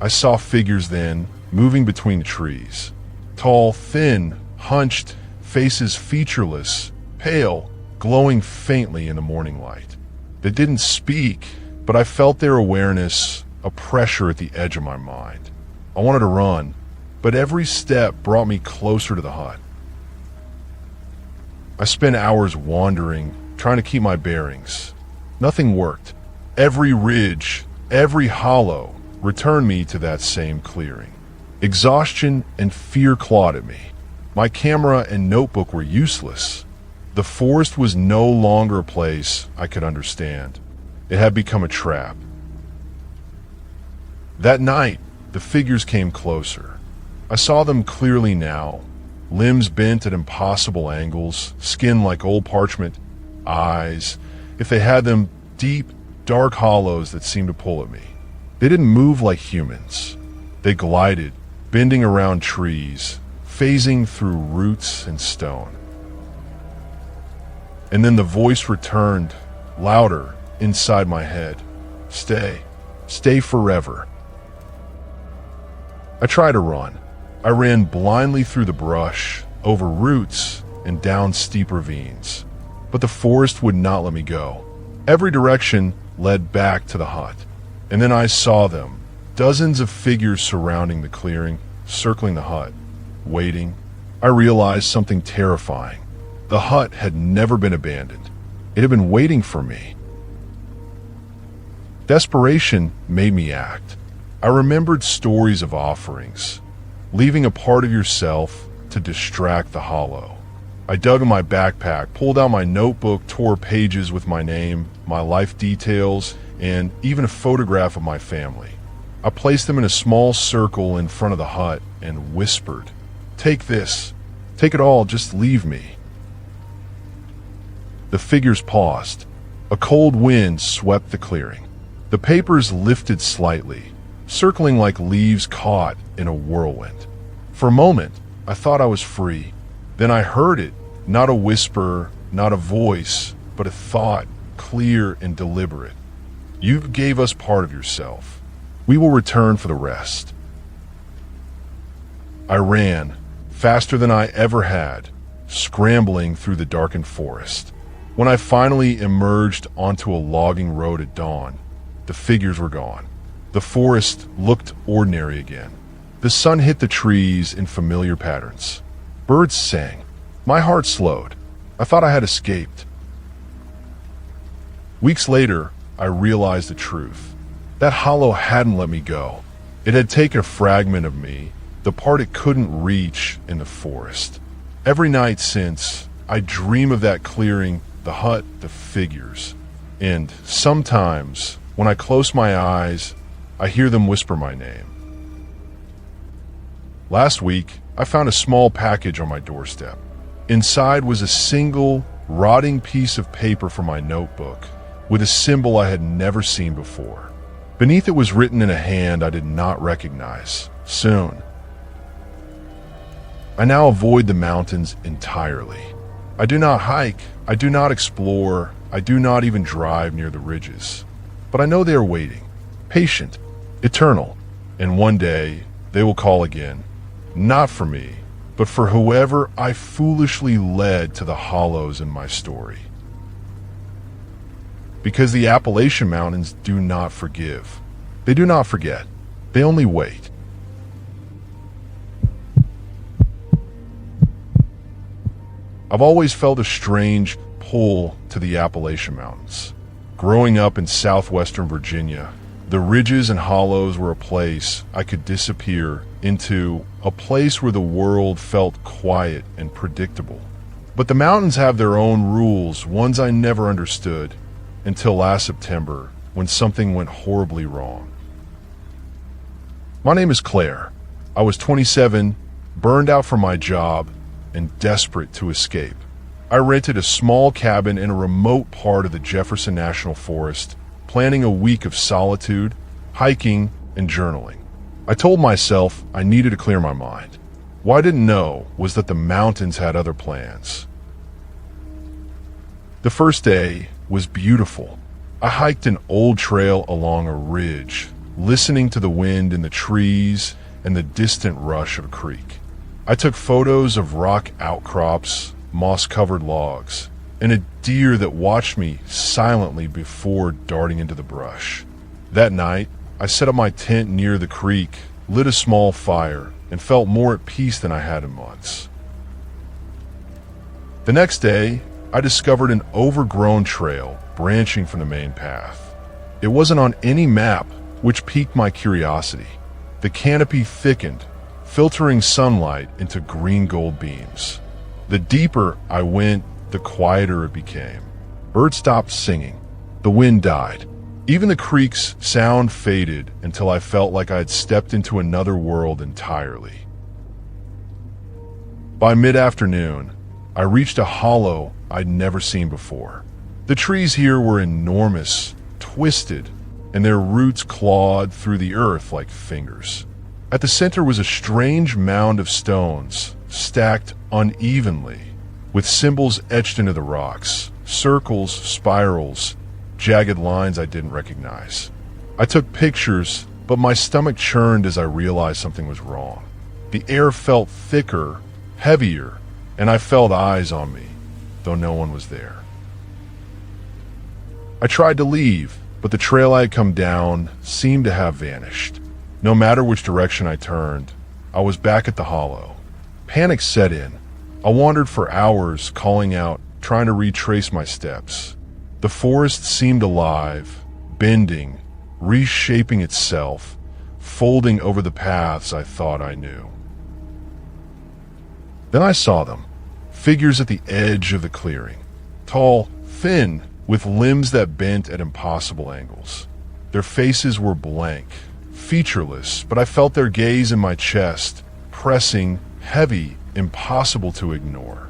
I saw figures then, moving between the trees. Tall, thin, hunched, faces featureless, pale, glowing faintly in the morning light. They didn't speak, but I felt their awareness, a pressure at the edge of my mind. I wanted to run, but every step brought me closer to the hut. I spent hours wandering, trying to keep my bearings. Nothing worked. Every ridge, every hollow returned me to that same clearing. Exhaustion and fear clawed at me. My camera and notebook were useless. The forest was no longer a place I could understand. It had become a trap. That night, the figures came closer. I saw them clearly now. Limbs bent at impossible angles, skin like old parchment, eyes, if they had them, deep, dark hollows that seemed to pull at me. They didn't move like humans. They glided, bending around trees, phasing through roots and stone. And then the voice returned, louder, inside my head. "Stay. Stay forever." I tried to run. I ran blindly through the brush, over roots, and down steep ravines. But the forest would not let me go. Every direction led back to the hut. And then I saw them, dozens of figures surrounding the clearing, circling the hut, waiting. I realized something terrifying. The hut had never been abandoned. It had been waiting for me. Desperation made me act. I remembered stories of offerings, leaving a part of yourself to distract the hollow. I dug in my backpack, pulled out my notebook, tore pages with my name, my life details, and even a photograph of my family. I placed them in a small circle in front of the hut and whispered, "Take this. Take it all, just leave me." The figures paused. A cold wind swept the clearing. The papers lifted slightly, circling like leaves caught in a whirlwind. For a moment, I thought I was free. Then I heard it, not a whisper, not a voice, but a thought, clear and deliberate. "You gave us part of yourself. We will return for the rest." I ran, faster than I ever had, scrambling through the darkened forest. When I finally emerged onto a logging road at dawn, the figures were gone. The forest looked ordinary again. The sun hit the trees in familiar patterns. Birds sang. My heart slowed. I thought I had escaped. Weeks later, I realized the truth. That hollow hadn't let me go. It had taken a fragment of me, the part it couldn't reach in the forest. Every night since, I dream of that clearing, the hut, the figures. And sometimes, when I close my eyes, I hear them whisper my name. Last week, I found a small package on my doorstep. Inside was a single, rotting piece of paper from my notebook, with a symbol I had never seen before. Beneath it was written in a hand I did not recognize. Soon. I now avoid the mountains entirely. I do not hike, I do not explore, I do not even drive near the ridges. But I know they are waiting, patient, eternal, and one day they will call again, not for me, but for whoever I foolishly led to the hollows in my story. Because the Appalachian Mountains do not forgive. They do not forget. They only wait. I've always felt a strange pull to the Appalachian Mountains. Growing up in southwestern Virginia, the ridges and hollows were a place I could disappear into, a place where the world felt quiet and predictable. But the mountains have their own rules, ones I never understood, until last September when something went horribly wrong. My name is Claire. I was 27, burned out from my job, and desperate to escape. I rented a small cabin in a remote part of the Jefferson National Forest, planning a week of solitude, hiking, and journaling. I told myself I needed to clear my mind. What I didn't know was that the mountains had other plans. The first day was beautiful. I hiked an old trail along a ridge, listening to the wind in the trees and the distant rush of a creek. I took photos of rock outcrops, moss-covered logs, and a deer that watched me silently before darting into the brush. That night, I set up my tent near the creek, lit a small fire, and felt more at peace than I had in months. The next day, I discovered an overgrown trail branching from the main path. It wasn't on any map, which piqued my curiosity. The canopy thickened, filtering sunlight into green-gold beams. The deeper I went, the quieter it became. Birds stopped singing. The wind died. Even the creek's sound faded until I felt like I had stepped into another world entirely. By mid-afternoon, I reached a hollow I'd never seen before. The trees here were enormous, twisted, and their roots clawed through the earth like fingers. At the center was a strange mound of stones, stacked unevenly, with symbols etched into the rocks, circles, spirals, jagged lines I didn't recognize. I took pictures, but my stomach churned as I realized something was wrong. The air felt thicker, heavier, and I felt eyes on me, though no one was there. I tried to leave, but the trail I had come down seemed to have vanished. No matter which direction I turned, I was back at the hollow. Panic set in. I wandered for hours, calling out, trying to retrace my steps. The forest seemed alive, bending, reshaping itself, folding over the paths I thought I knew. Then I saw them, figures at the edge of the clearing, tall, thin, with limbs that bent at impossible angles. Their faces were blank, featureless, but I felt their gaze in my chest, pressing, heavy, impossible to ignore.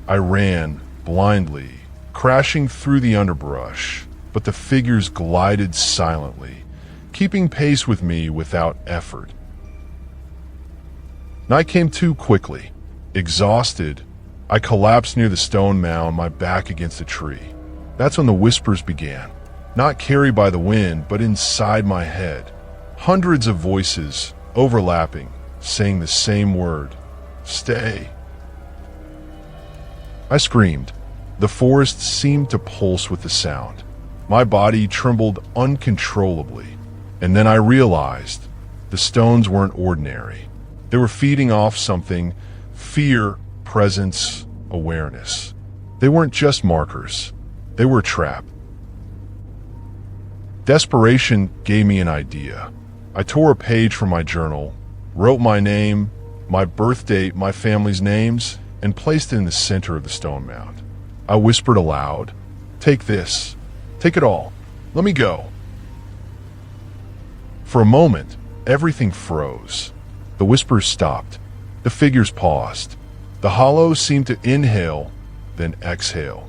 I ran, blindly, crashing through the underbrush, but the figures glided silently, keeping pace with me without effort. Night came too quickly. Exhausted, I collapsed near the stone mound, my back against a tree. That's when the whispers began, not carried by the wind, but inside my head. Hundreds of voices, overlapping, saying the same word, "Stay." I screamed. The forest seemed to pulse with the sound. My body trembled uncontrollably, and then I realized the stones weren't ordinary. They were feeding off something: fear, presence, awareness. They weren't just markers. They were a trap. Desperation gave me an idea. I tore a page from my journal, wrote my name, my birth date, my family's names, and placed it in the center of the stone mound. I whispered aloud, "Take this. Take it all. Let me go." For a moment, everything froze. The whispers stopped. The figures paused. The hollow seemed to inhale, then exhale.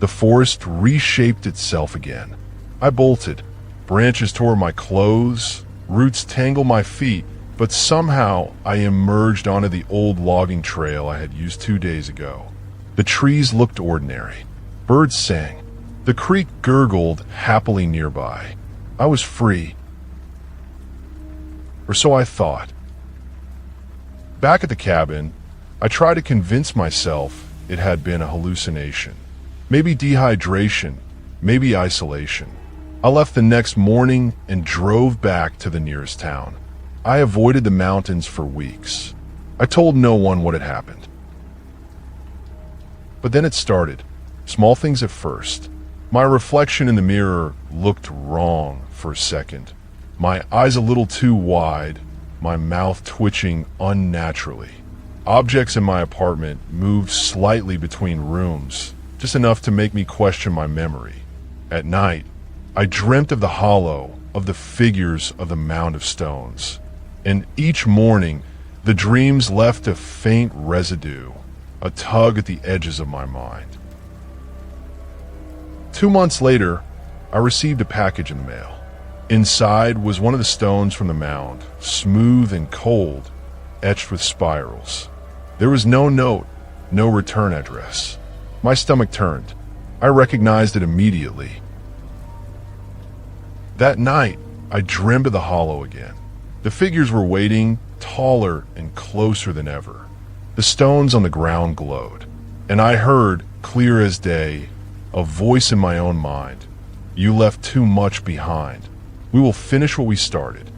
The forest reshaped itself again. I bolted. Branches tore my clothes, roots tangled my feet, but somehow I emerged onto the old logging trail I had used 2 days ago. The trees looked ordinary. Birds sang. The creek gurgled happily nearby. I was free. Or so I thought. Back at the cabin, I tried to convince myself it had been a hallucination. Maybe dehydration, maybe isolation. I left the next morning and drove back to the nearest town. I avoided the mountains for weeks. I told no one what had happened. But then it started. Small things at first. My reflection in the mirror looked wrong for a second. My eyes a little too wide, my mouth twitching unnaturally. Objects in my apartment moved slightly between rooms, just enough to make me question my memory. At night, I dreamt of the hollow, of the figures of the mound of stones. And each morning, the dreams left a faint residue, a tug at the edges of my mind. 2 months later, I received a package in the mail. Inside was one of the stones from the mound, smooth and cold, etched with spirals. There was no note, no return address. My stomach turned. I recognized it immediately. That night, I dreamed of the hollow again. The figures were waiting, taller and closer than ever. The stones on the ground glowed, and I heard, clear as day, a voice in my own mind. You left too much behind. We will finish what we started.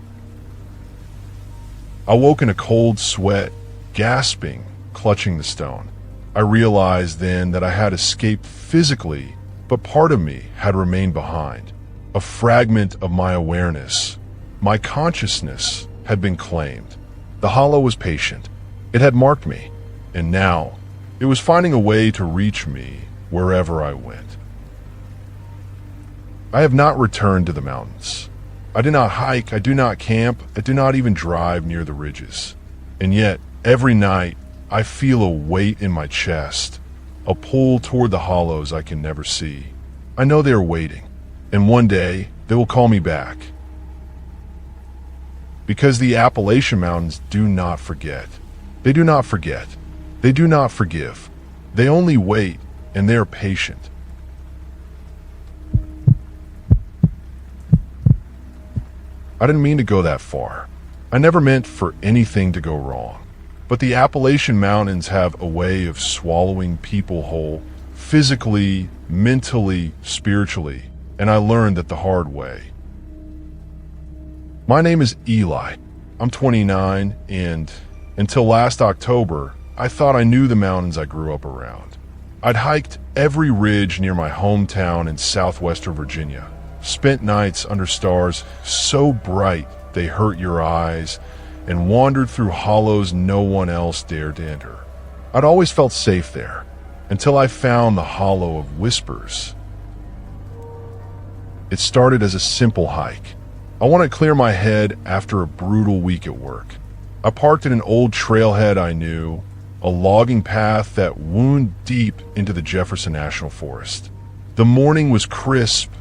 I woke in a cold sweat, gasping, clutching the stone. I realized then that I had escaped physically, but part of me had remained behind. A fragment of my awareness, my consciousness, had been claimed. The hollow was patient. It had marked me, and now it was finding a way to reach me wherever I went. I have not returned to the mountains. I do not hike, I do not camp, I do not even drive near the ridges. And yet, every night, I feel a weight in my chest, a pull toward the hollows I can never see. I know they are waiting, and one day they will call me back. Because the Appalachian Mountains do not forget. They do not forget. They do not forgive. They only wait, and they are patient. I didn't mean to go that far. I never meant for anything to go wrong. But the Appalachian Mountains have a way of swallowing people whole, physically, mentally, spiritually, and I learned that the hard way. My name is Eli. I'm 29, and until last October, I thought I knew the mountains I grew up around. I'd hiked every ridge near my hometown in southwestern Virginia, spent nights under stars so bright they hurt your eyes, and wandered through hollows no one else dared to enter. I'd always felt safe there, until I found the Hollow of Whispers. It started as a simple hike. I wanted to clear my head after a brutal week at work. I parked at an old trailhead I knew, a logging path that wound deep into the Jefferson National Forest. The morning was crisp,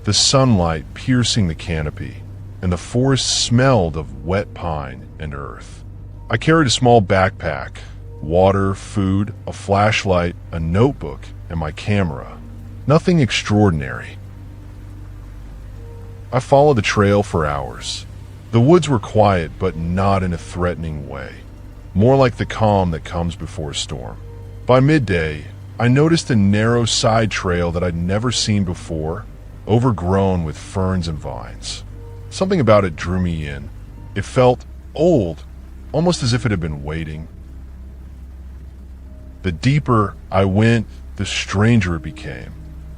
the sunlight piercing the canopy, and the forest smelled of wet pine and earth. I carried a small backpack, water, food, a flashlight, a notebook, and my camera. Nothing extraordinary. I followed the trail for hours. The woods were quiet, but not in a threatening way, more like the calm that comes before a storm. By midday, I noticed a narrow side trail that I'd never seen before, overgrown with ferns and vines. Something about it drew me in. It felt old, almost as if it had been waiting. The deeper I went, the stranger it became.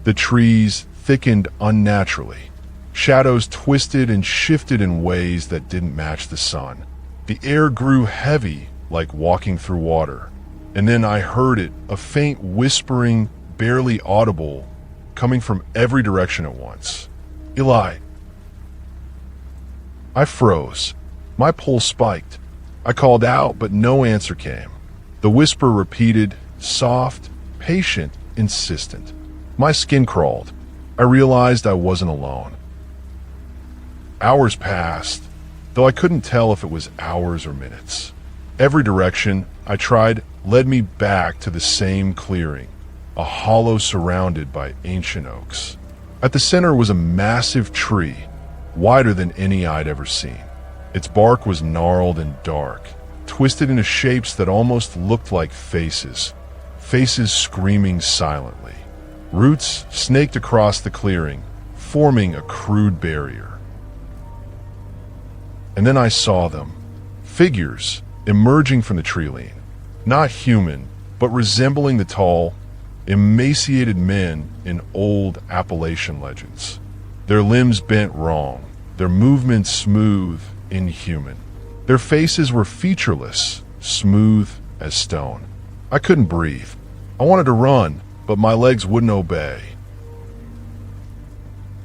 The trees thickened unnaturally. Shadows twisted and shifted in ways that didn't match the sun. The air grew heavy, like walking through water. And then I heard it, a faint whispering, barely audible, coming from every direction at once. Eli. I froze. My pulse spiked. I called out, but no answer came. The whisper repeated, soft, patient, insistent. My skin crawled. I realized I wasn't alone. Hours passed, though I couldn't tell if it was hours or minutes. Every direction I tried led me back to the same clearing, a hollow surrounded by ancient oaks. At the center was a massive tree, wider than any I'd ever seen. Its bark was gnarled and dark, twisted into shapes that almost looked like faces screaming silently. Roots snaked across the clearing, forming a crude barrier. And then I saw them, figures emerging from the tree line, not human, but resembling the tall, emaciated men in old Appalachian legends. Their limbs bent wrong, their movements smooth, inhuman. Their faces were featureless, smooth as stone. I couldn't breathe. I wanted to run, but my legs wouldn't obey.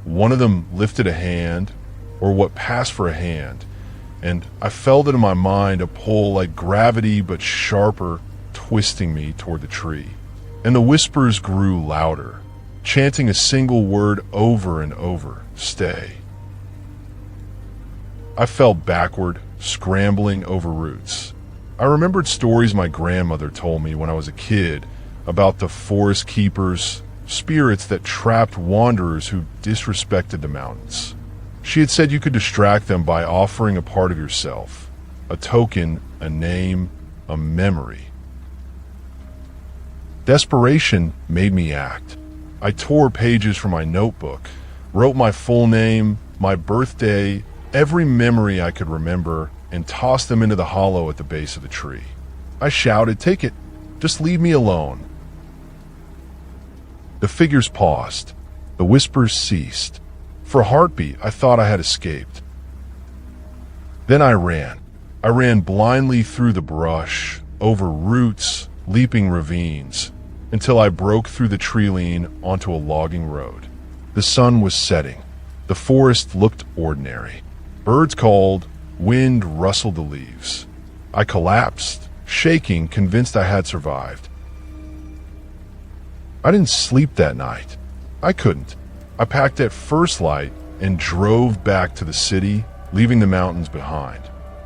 One of them lifted a hand, or what passed for a hand, and I felt it in my mind, a pull like gravity but sharper, twisting me toward the tree. And the whispers grew louder, chanting a single word over and over, "Stay." I fell backward, scrambling over roots. I remembered stories my grandmother told me when I was a kid about the forest keepers, spirits that trapped wanderers who disrespected the mountains. She had said you could distract them by offering a part of yourself, a token, a name, a memory. Desperation made me act. I tore pages from my notebook, wrote my full name, my birthday, every memory I could remember, and tossed them into the hollow at the base of the tree. I shouted, "Take it, just leave me alone." The figures paused. The whispers ceased. For a heartbeat, I thought I had escaped. Then I ran. I ran blindly through the brush, over roots, leaping ravines, until I broke through the tree line onto a logging road. The sun was setting. The forest looked ordinary. Birds called, wind rustled the leaves. I collapsed, shaking, convinced I had survived. I didn't sleep that night. I couldn't. I packed at first light and drove back to the city, leaving the mountains behind.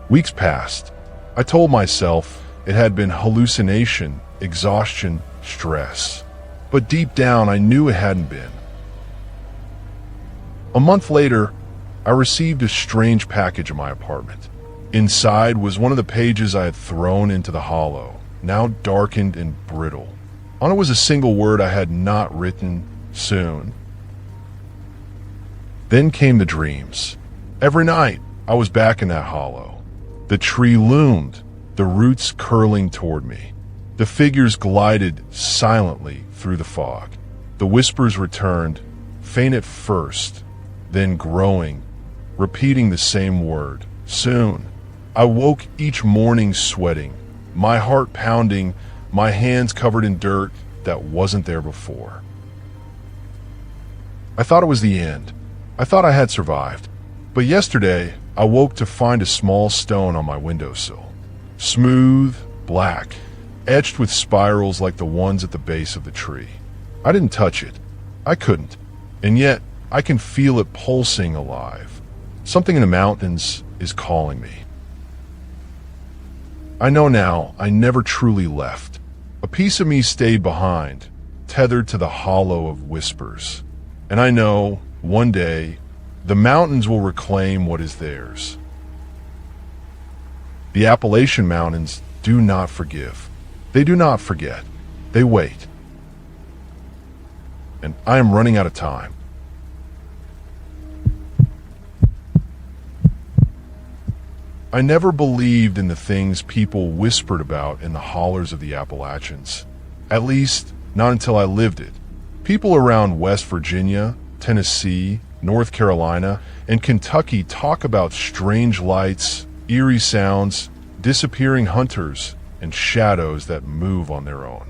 Weeks passed. I told myself it had been hallucination, exhaustion, stress. But deep down, I knew it hadn't been. A month later, I received a strange package in my apartment. Inside was one of the pages I had thrown into the hollow, now darkened and brittle. On it was a single word I had not written: soon. Then came the dreams. Every night, I was back in that hollow. The tree loomed, the roots curling toward me. The figures glided silently through the fog. The whispers returned, faint at first, then growing, repeating the same word: soon. I woke each morning sweating, my heart pounding, my hands covered in dirt that wasn't there before. I thought it was the end. I thought I had survived. But yesterday, I woke to find a small stone on my windowsill. Smooth, black, etched with spirals like the ones at the base of the tree. I didn't touch it. I couldn't. And yet, I can feel it pulsing alive. Something in the mountains is calling me. I know now I never truly left. A piece of me stayed behind, tethered to the hollow of whispers. And I know, one day, the mountains will reclaim what is theirs. The Appalachian Mountains do not forgive. They do not forget. They wait. And I am running out of time. I never believed in the things people whispered about in the hollers of the Appalachians. At least, not until I lived it. People around West Virginia, Tennessee, North Carolina, and Kentucky talk about strange lights, eerie sounds, disappearing hunters, and shadows that move on their own.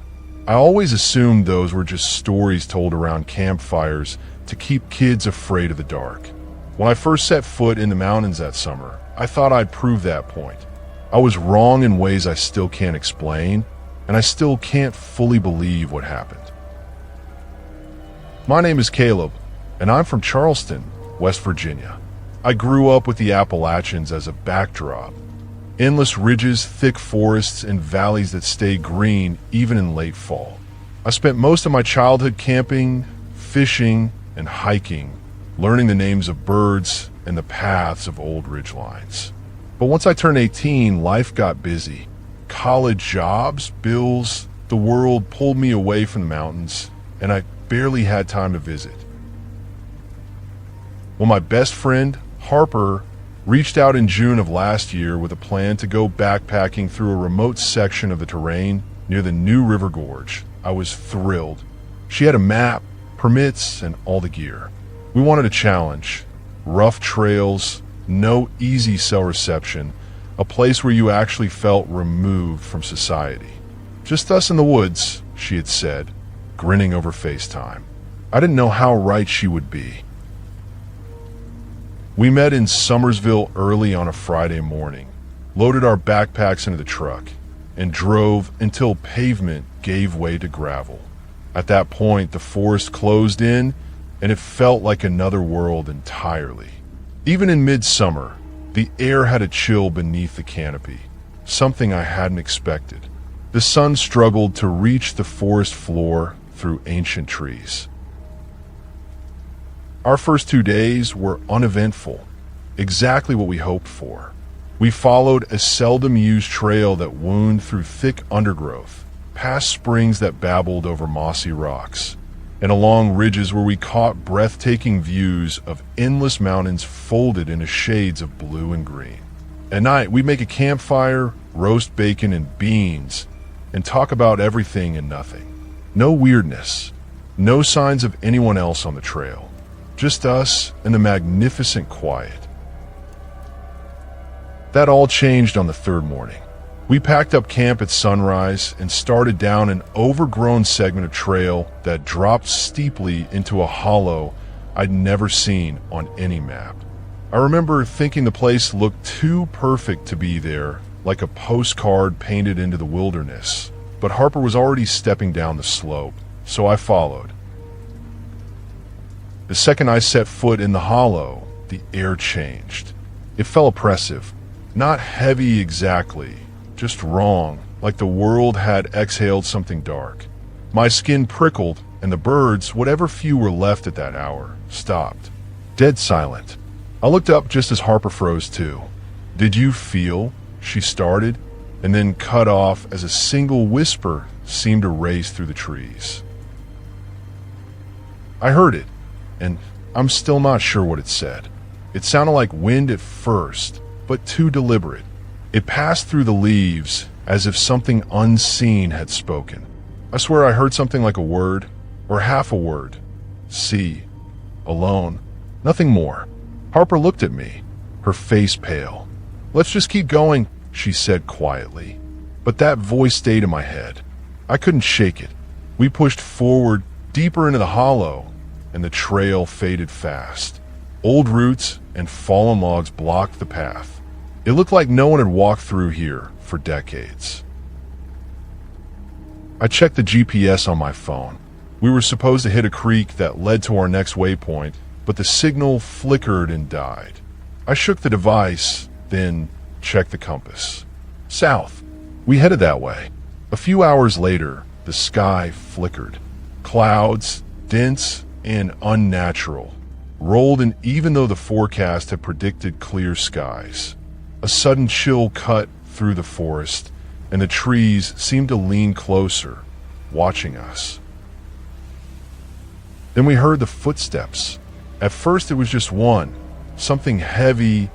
I always assumed those were just stories told around campfires to keep kids afraid of the dark. When I first set foot in the mountains that summer, I thought I'd prove that point. I was wrong in ways I still can't explain, and I still can't fully believe what happened. My name is Caleb, and I'm from Charleston, West Virginia. I grew up with the Appalachians as a backdrop. Endless ridges, thick forests, and valleys that stay green even in late fall. I spent most of my childhood camping, fishing, and hiking, learning the names of birds and the paths of old ridgelines. But once I turned 18, life got busy. College jobs, bills, the world pulled me away from the mountains, and I barely had time to visit. Well, my best friend, Harper, reached out in June of last year with a plan to go backpacking through a remote section of the terrain near the New River Gorge. I was thrilled. She had a map, permits, and all the gear. We wanted a challenge. Rough trails, no easy cell reception, a place where you actually felt removed from society. Just us in the woods, she had said, grinning over FaceTime. I didn't know how right she would be. We met in Summersville early on a Friday morning, loaded our backpacks into the truck, and drove until pavement gave way to gravel. At that point, the forest closed in, and it felt like another world entirely. Even in midsummer, the air had a chill beneath the canopy, something I hadn't expected. The sun struggled to reach the forest floor through ancient trees. Our first 2 days were uneventful, exactly what we hoped for. We followed a seldom-used trail that wound through thick undergrowth, past springs that babbled over mossy rocks, and along ridges where we caught breathtaking views of endless mountains folded into shades of blue and green. At night, we'd make a campfire, roast bacon and beans, and talk about everything and nothing. No weirdness, no signs of anyone else on the trail. Just us and the magnificent quiet. That all changed on the third morning. We packed up camp at sunrise and started down an overgrown segment of trail that dropped steeply into a hollow I'd never seen on any map. I remember thinking the place looked too perfect to be there, like a postcard painted into the wilderness. But Harper was already stepping down the slope, so I followed. The second I set foot in the hollow, the air changed. It felt oppressive. Not heavy exactly, just wrong, like the world had exhaled something dark. My skin prickled, and the birds, whatever few were left at that hour, stopped. Dead silent. I looked up just as Harper froze too. "Did you feel?" she started, and then cut off as a single whisper seemed to race through the trees. I heard it, and I'm still not sure what it said. It sounded like wind at first, but too deliberate. It passed through the leaves as if something unseen had spoken. I swear I heard something like a word, or half a word. See, alone, nothing more. Harper looked at me, her face pale. "Let's just keep going," she said quietly. But that voice stayed in my head. I couldn't shake it. We pushed forward, deeper into the hollow, and the trail faded fast. Old roots and fallen logs blocked the path. It looked like no one had walked through here for decades. I checked the GPS on my phone. We were supposed to hit a creek that led to our next waypoint, but the signal flickered and died. I shook the device, then checked the compass. South. We headed that way. A few hours later, the sky flickered. Clouds, dense and unnatural, rolled in even though the forecast had predicted clear skies. A sudden chill cut through the forest, and the trees seemed to lean closer, watching us. Then we heard the footsteps. At first it was just one, something heavy,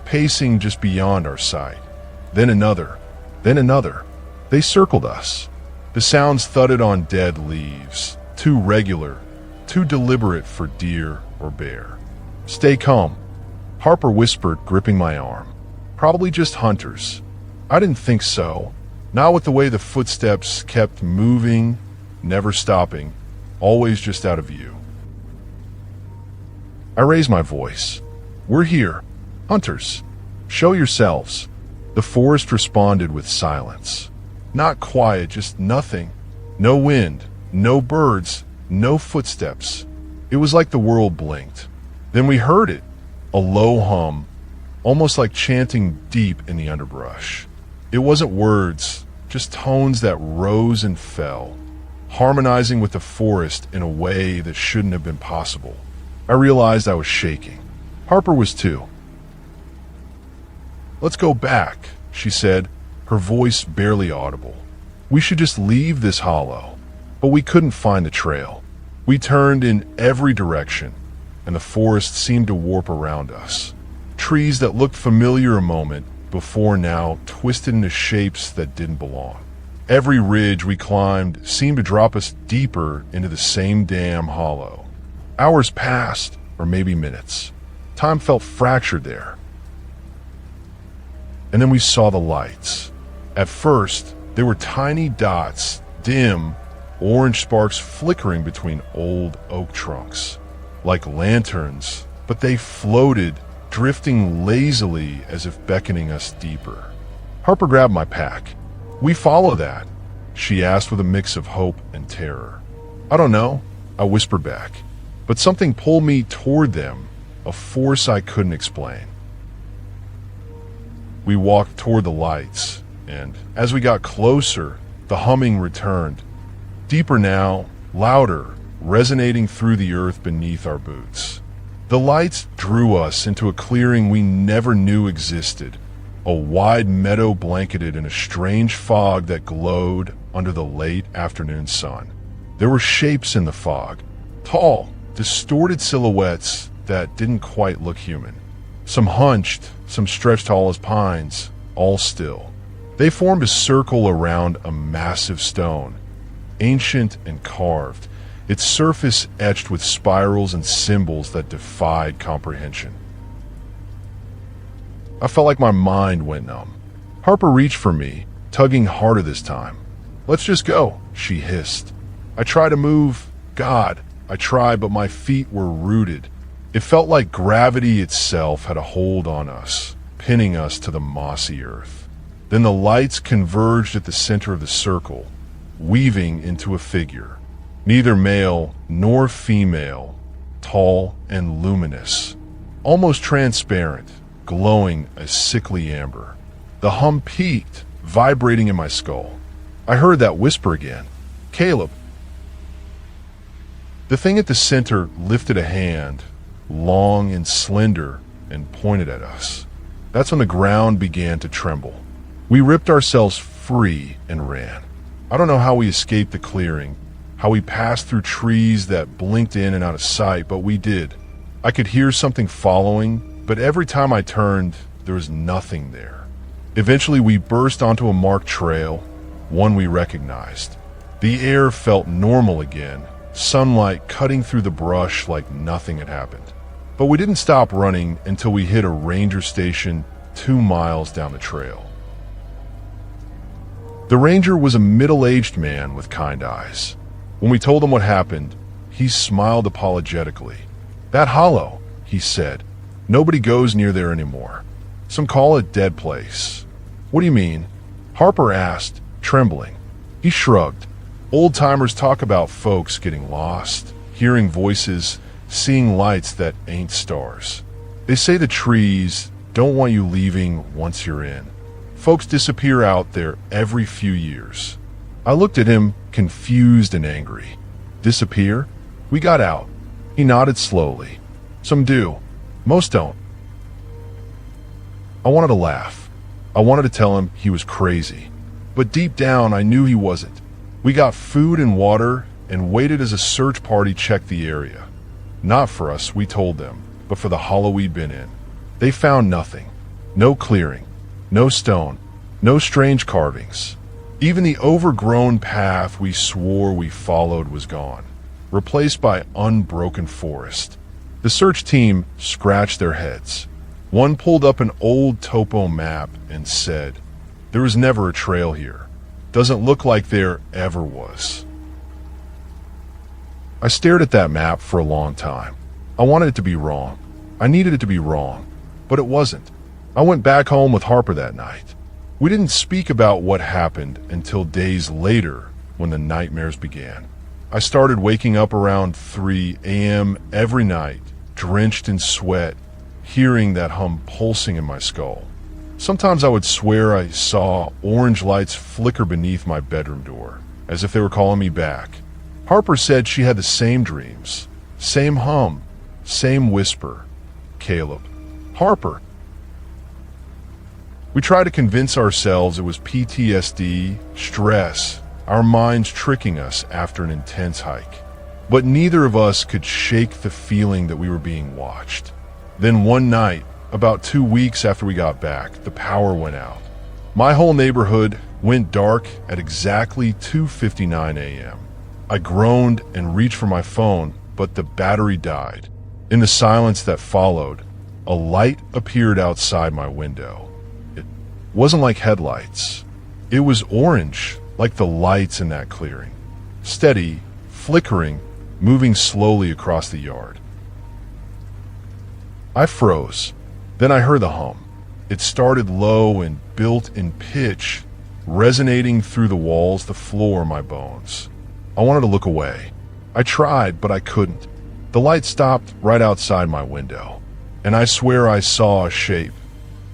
pacing just beyond our sight. Then another, then another. They circled us. The sounds thudded on dead leaves, too regular, too deliberate for deer or bear. "Stay calm," Harper whispered, gripping my arm. "Probably just hunters." I didn't think so. Not with the way the footsteps kept moving, never stopping, always just out of view. I raised my voice. "We're here. Hunters. Show yourselves." The forest responded with silence. Not quiet, just nothing. No wind, no birds, no footsteps. It was like the world blinked. Then we heard it. a low hum, almost like chanting deep in the underbrush. It wasn't words, just tones that rose and fell, harmonizing with the forest in a way that shouldn't have been possible. I realized I was shaking. Harper was too. "Let's go back," she said, her voice barely audible. "We should just leave this hollow." But we couldn't find the trail. We turned in every direction, and the forest seemed to warp around us. Trees that looked familiar a moment before now twisted into shapes that didn't belong. Every ridge we climbed seemed to drop us deeper into the same damn hollow. Hours passed, or maybe minutes. Time felt fractured there. And then we saw the lights. At first, they were tiny dots, dim, orange sparks flickering between old oak trunks, like lanterns, but they floated, drifting lazily as if beckoning us deeper. Harper grabbed my pack. "We follow that?" she asked with a mix of hope and terror. "I don't know," I whispered back, but something pulled me toward them, a force I couldn't explain. We walked toward the lights, and as we got closer, the humming returned. Deeper now, louder, resonating through the earth beneath our boots. The lights drew us into a clearing we never knew existed, a wide meadow blanketed in a strange fog that glowed under the late afternoon sun. There were shapes in the fog, tall, distorted silhouettes that didn't quite look human. Some hunched, some stretched tall as pines, all still. They formed a circle around a massive stone, ancient and carved, its surface etched with spirals and symbols that defied comprehension. I felt like my mind went numb. Harper reached for me, tugging harder this time. "Let's just go," she hissed. I tried to move. God, I tried, but my feet were rooted. It felt like gravity itself had a hold on us, pinning us to the mossy earth. Then the lights converged at the center of the circle, weaving into a figure. Neither male nor female, tall and luminous, almost transparent, glowing a sickly amber. The hum peaked, vibrating in my skull. I heard that whisper again. "Caleb." The thing at the center lifted a hand, long and slender, and pointed at us. That's when the ground began to tremble. We ripped ourselves free and ran. I don't know how we escaped the clearing, how we passed through trees that blinked in and out of sight, but we did. I could hear something following, but every time I turned, there was nothing there. Eventually, we burst onto a marked trail, one we recognized. The air felt normal again, sunlight cutting through the brush like nothing had happened. But we didn't stop running until we hit a ranger station 2 miles down the trail. The ranger was a middle-aged man with kind eyes. When we told him what happened, he smiled apologetically. "That hollow," he said. "Nobody goes near there anymore. Some call it dead place." "What do you mean?" Harper asked, trembling. He shrugged. "Old-timers talk about folks getting lost, hearing voices, seeing lights that ain't stars. They say the trees don't want you leaving once you're in. Folks disappear out there every few years." I looked at him, confused and angry. "Disappear?" "We got out." He nodded slowly. "Some do. Most don't." I wanted to laugh. I wanted to tell him he was crazy. But deep down, I knew he wasn't. We got food and water and waited as a search party checked the area. Not for us, we told them, but for the hollow we'd been in. They found nothing. No clearing. No stone. No strange carvings. Even the overgrown path we swore we followed was gone, replaced by unbroken forest. The search team scratched their heads. One pulled up an old topo map and said, "There was never a trail here. Doesn't look like there ever was." I stared at that map for a long time. I wanted it to be wrong. I needed it to be wrong, but it wasn't. I went back home with Harper that night. We didn't speak about what happened until days later when the nightmares began. I started waking up around 3 a.m. every night, drenched in sweat, hearing that hum pulsing in my skull. Sometimes I would swear I saw orange lights flicker beneath my bedroom door, as if they were calling me back. Harper said she had the same dreams, same hum, same whisper. Caleb. Harper. We tried to convince ourselves it was PTSD, stress, our minds tricking us after an intense hike. But neither of us could shake the feeling that we were being watched. Then one night, about 2 weeks after we got back, the power went out. My whole neighborhood went dark at exactly 2:59 a.m. I groaned and reached for my phone, but the battery died. In the silence that followed, a light appeared outside my window. It wasn't like headlights. It was orange, like the lights in that clearing. Steady, flickering, moving slowly across the yard. I froze. Then I heard the hum. It started low and built in pitch, resonating through the walls, the floor, my bones. I wanted to look away. I tried, but I couldn't. The light stopped right outside my window, and I swear I saw a shape,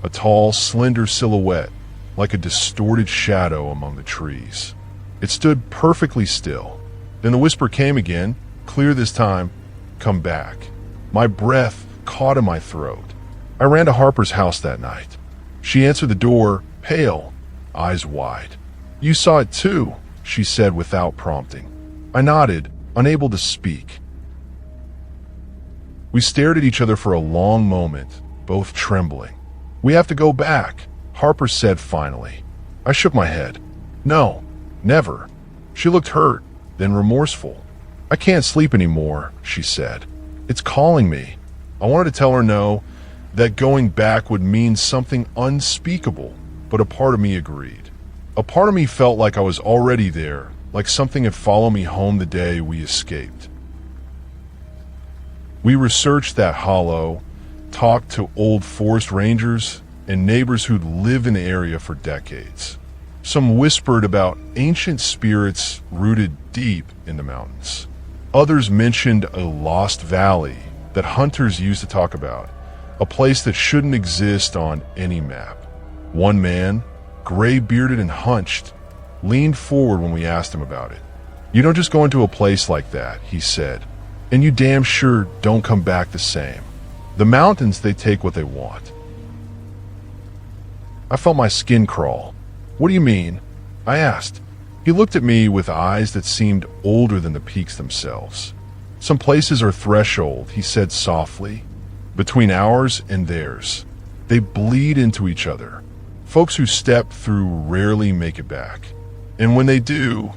a tall, slender silhouette, like a distorted shadow among the trees. It stood perfectly still. Then the whisper came again, clear this time, "Come back." My breath caught in my throat. I ran to Harper's house that night. She answered the door, pale, eyes wide. "You saw it too," she said without prompting. I nodded, unable to speak. We stared at each other for a long moment, both trembling. "We have to go back," Harper said finally. I shook my head. "No, never." She looked hurt, then remorseful. "I can't sleep anymore," she said. "It's calling me." I wanted to tell her no, that going back would mean something unspeakable, but a part of me agreed. A part of me felt like I was already there, like something had followed me home the day we escaped. We researched that hollow, talked to old forest rangers and neighbors who'd lived in the area for decades. Some whispered about ancient spirits rooted deep in the mountains. Others mentioned a lost valley that hunters used to talk about, a place that shouldn't exist on any map. One man, gray-bearded and hunched, leaned forward when we asked him about it. "You don't just go into a place like that," he said, "and you damn sure don't come back the same. The mountains, they take what they want." I felt my skin crawl. "What do you mean?" I asked. He looked at me with eyes that seemed older than the peaks themselves. "Some places are threshold," he said softly, "between ours and theirs. They bleed into each other. Folks who step through rarely make it back. And when they do,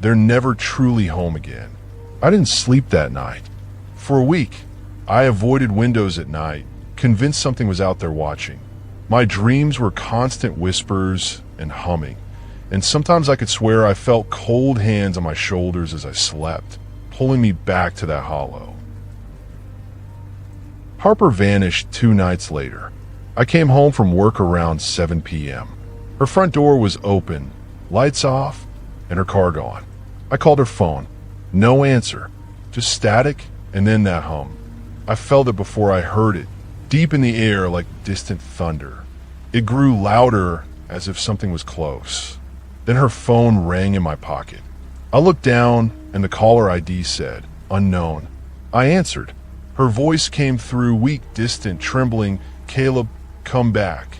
they're never truly home again." I didn't sleep that night. For a week, I avoided windows at night, convinced something was out there watching. My dreams were constant whispers and humming, and sometimes I could swear I felt cold hands on my shoulders as I slept, pulling me back to that hollow. Harper vanished 2 nights later. I came home from work around 7 p.m. Her front door was open, lights off, and her car gone. I called her phone. No answer, just static and then that hum. I felt it before I heard it, deep in the air like distant thunder. It grew louder as if something was close. Then her phone rang in my pocket. I looked down and the caller ID said, "Unknown." I answered. Her voice came through, weak, distant, trembling, "Caleb, come back."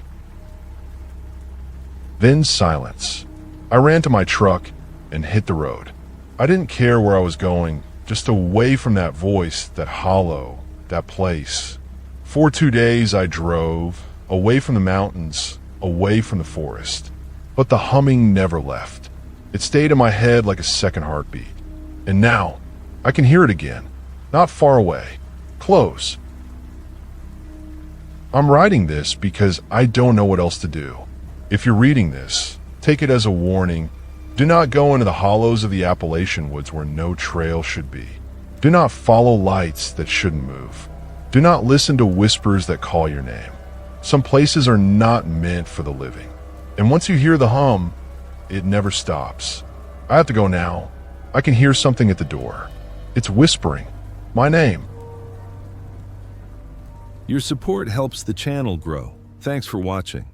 Then silence. I ran to my truck and hit the road. I didn't care where I was going, just away from that voice, that hollow, that place. For 2 days I drove, away from the mountains, away from the forest. But the humming never left. It stayed in my head like a second heartbeat. And now, I can hear it again, not far away, close. I'm writing this because I don't know what else to do. If you're reading this, take it as a warning. Do not go into the hollows of the Appalachian woods where no trail should be. Do not follow lights that shouldn't move. Do not listen to whispers that call your name. Some places are not meant for the living. And once you hear the hum, it never stops. I have to go now. I can hear something at the door. It's whispering my name. Your support helps the channel grow. Thanks for watching.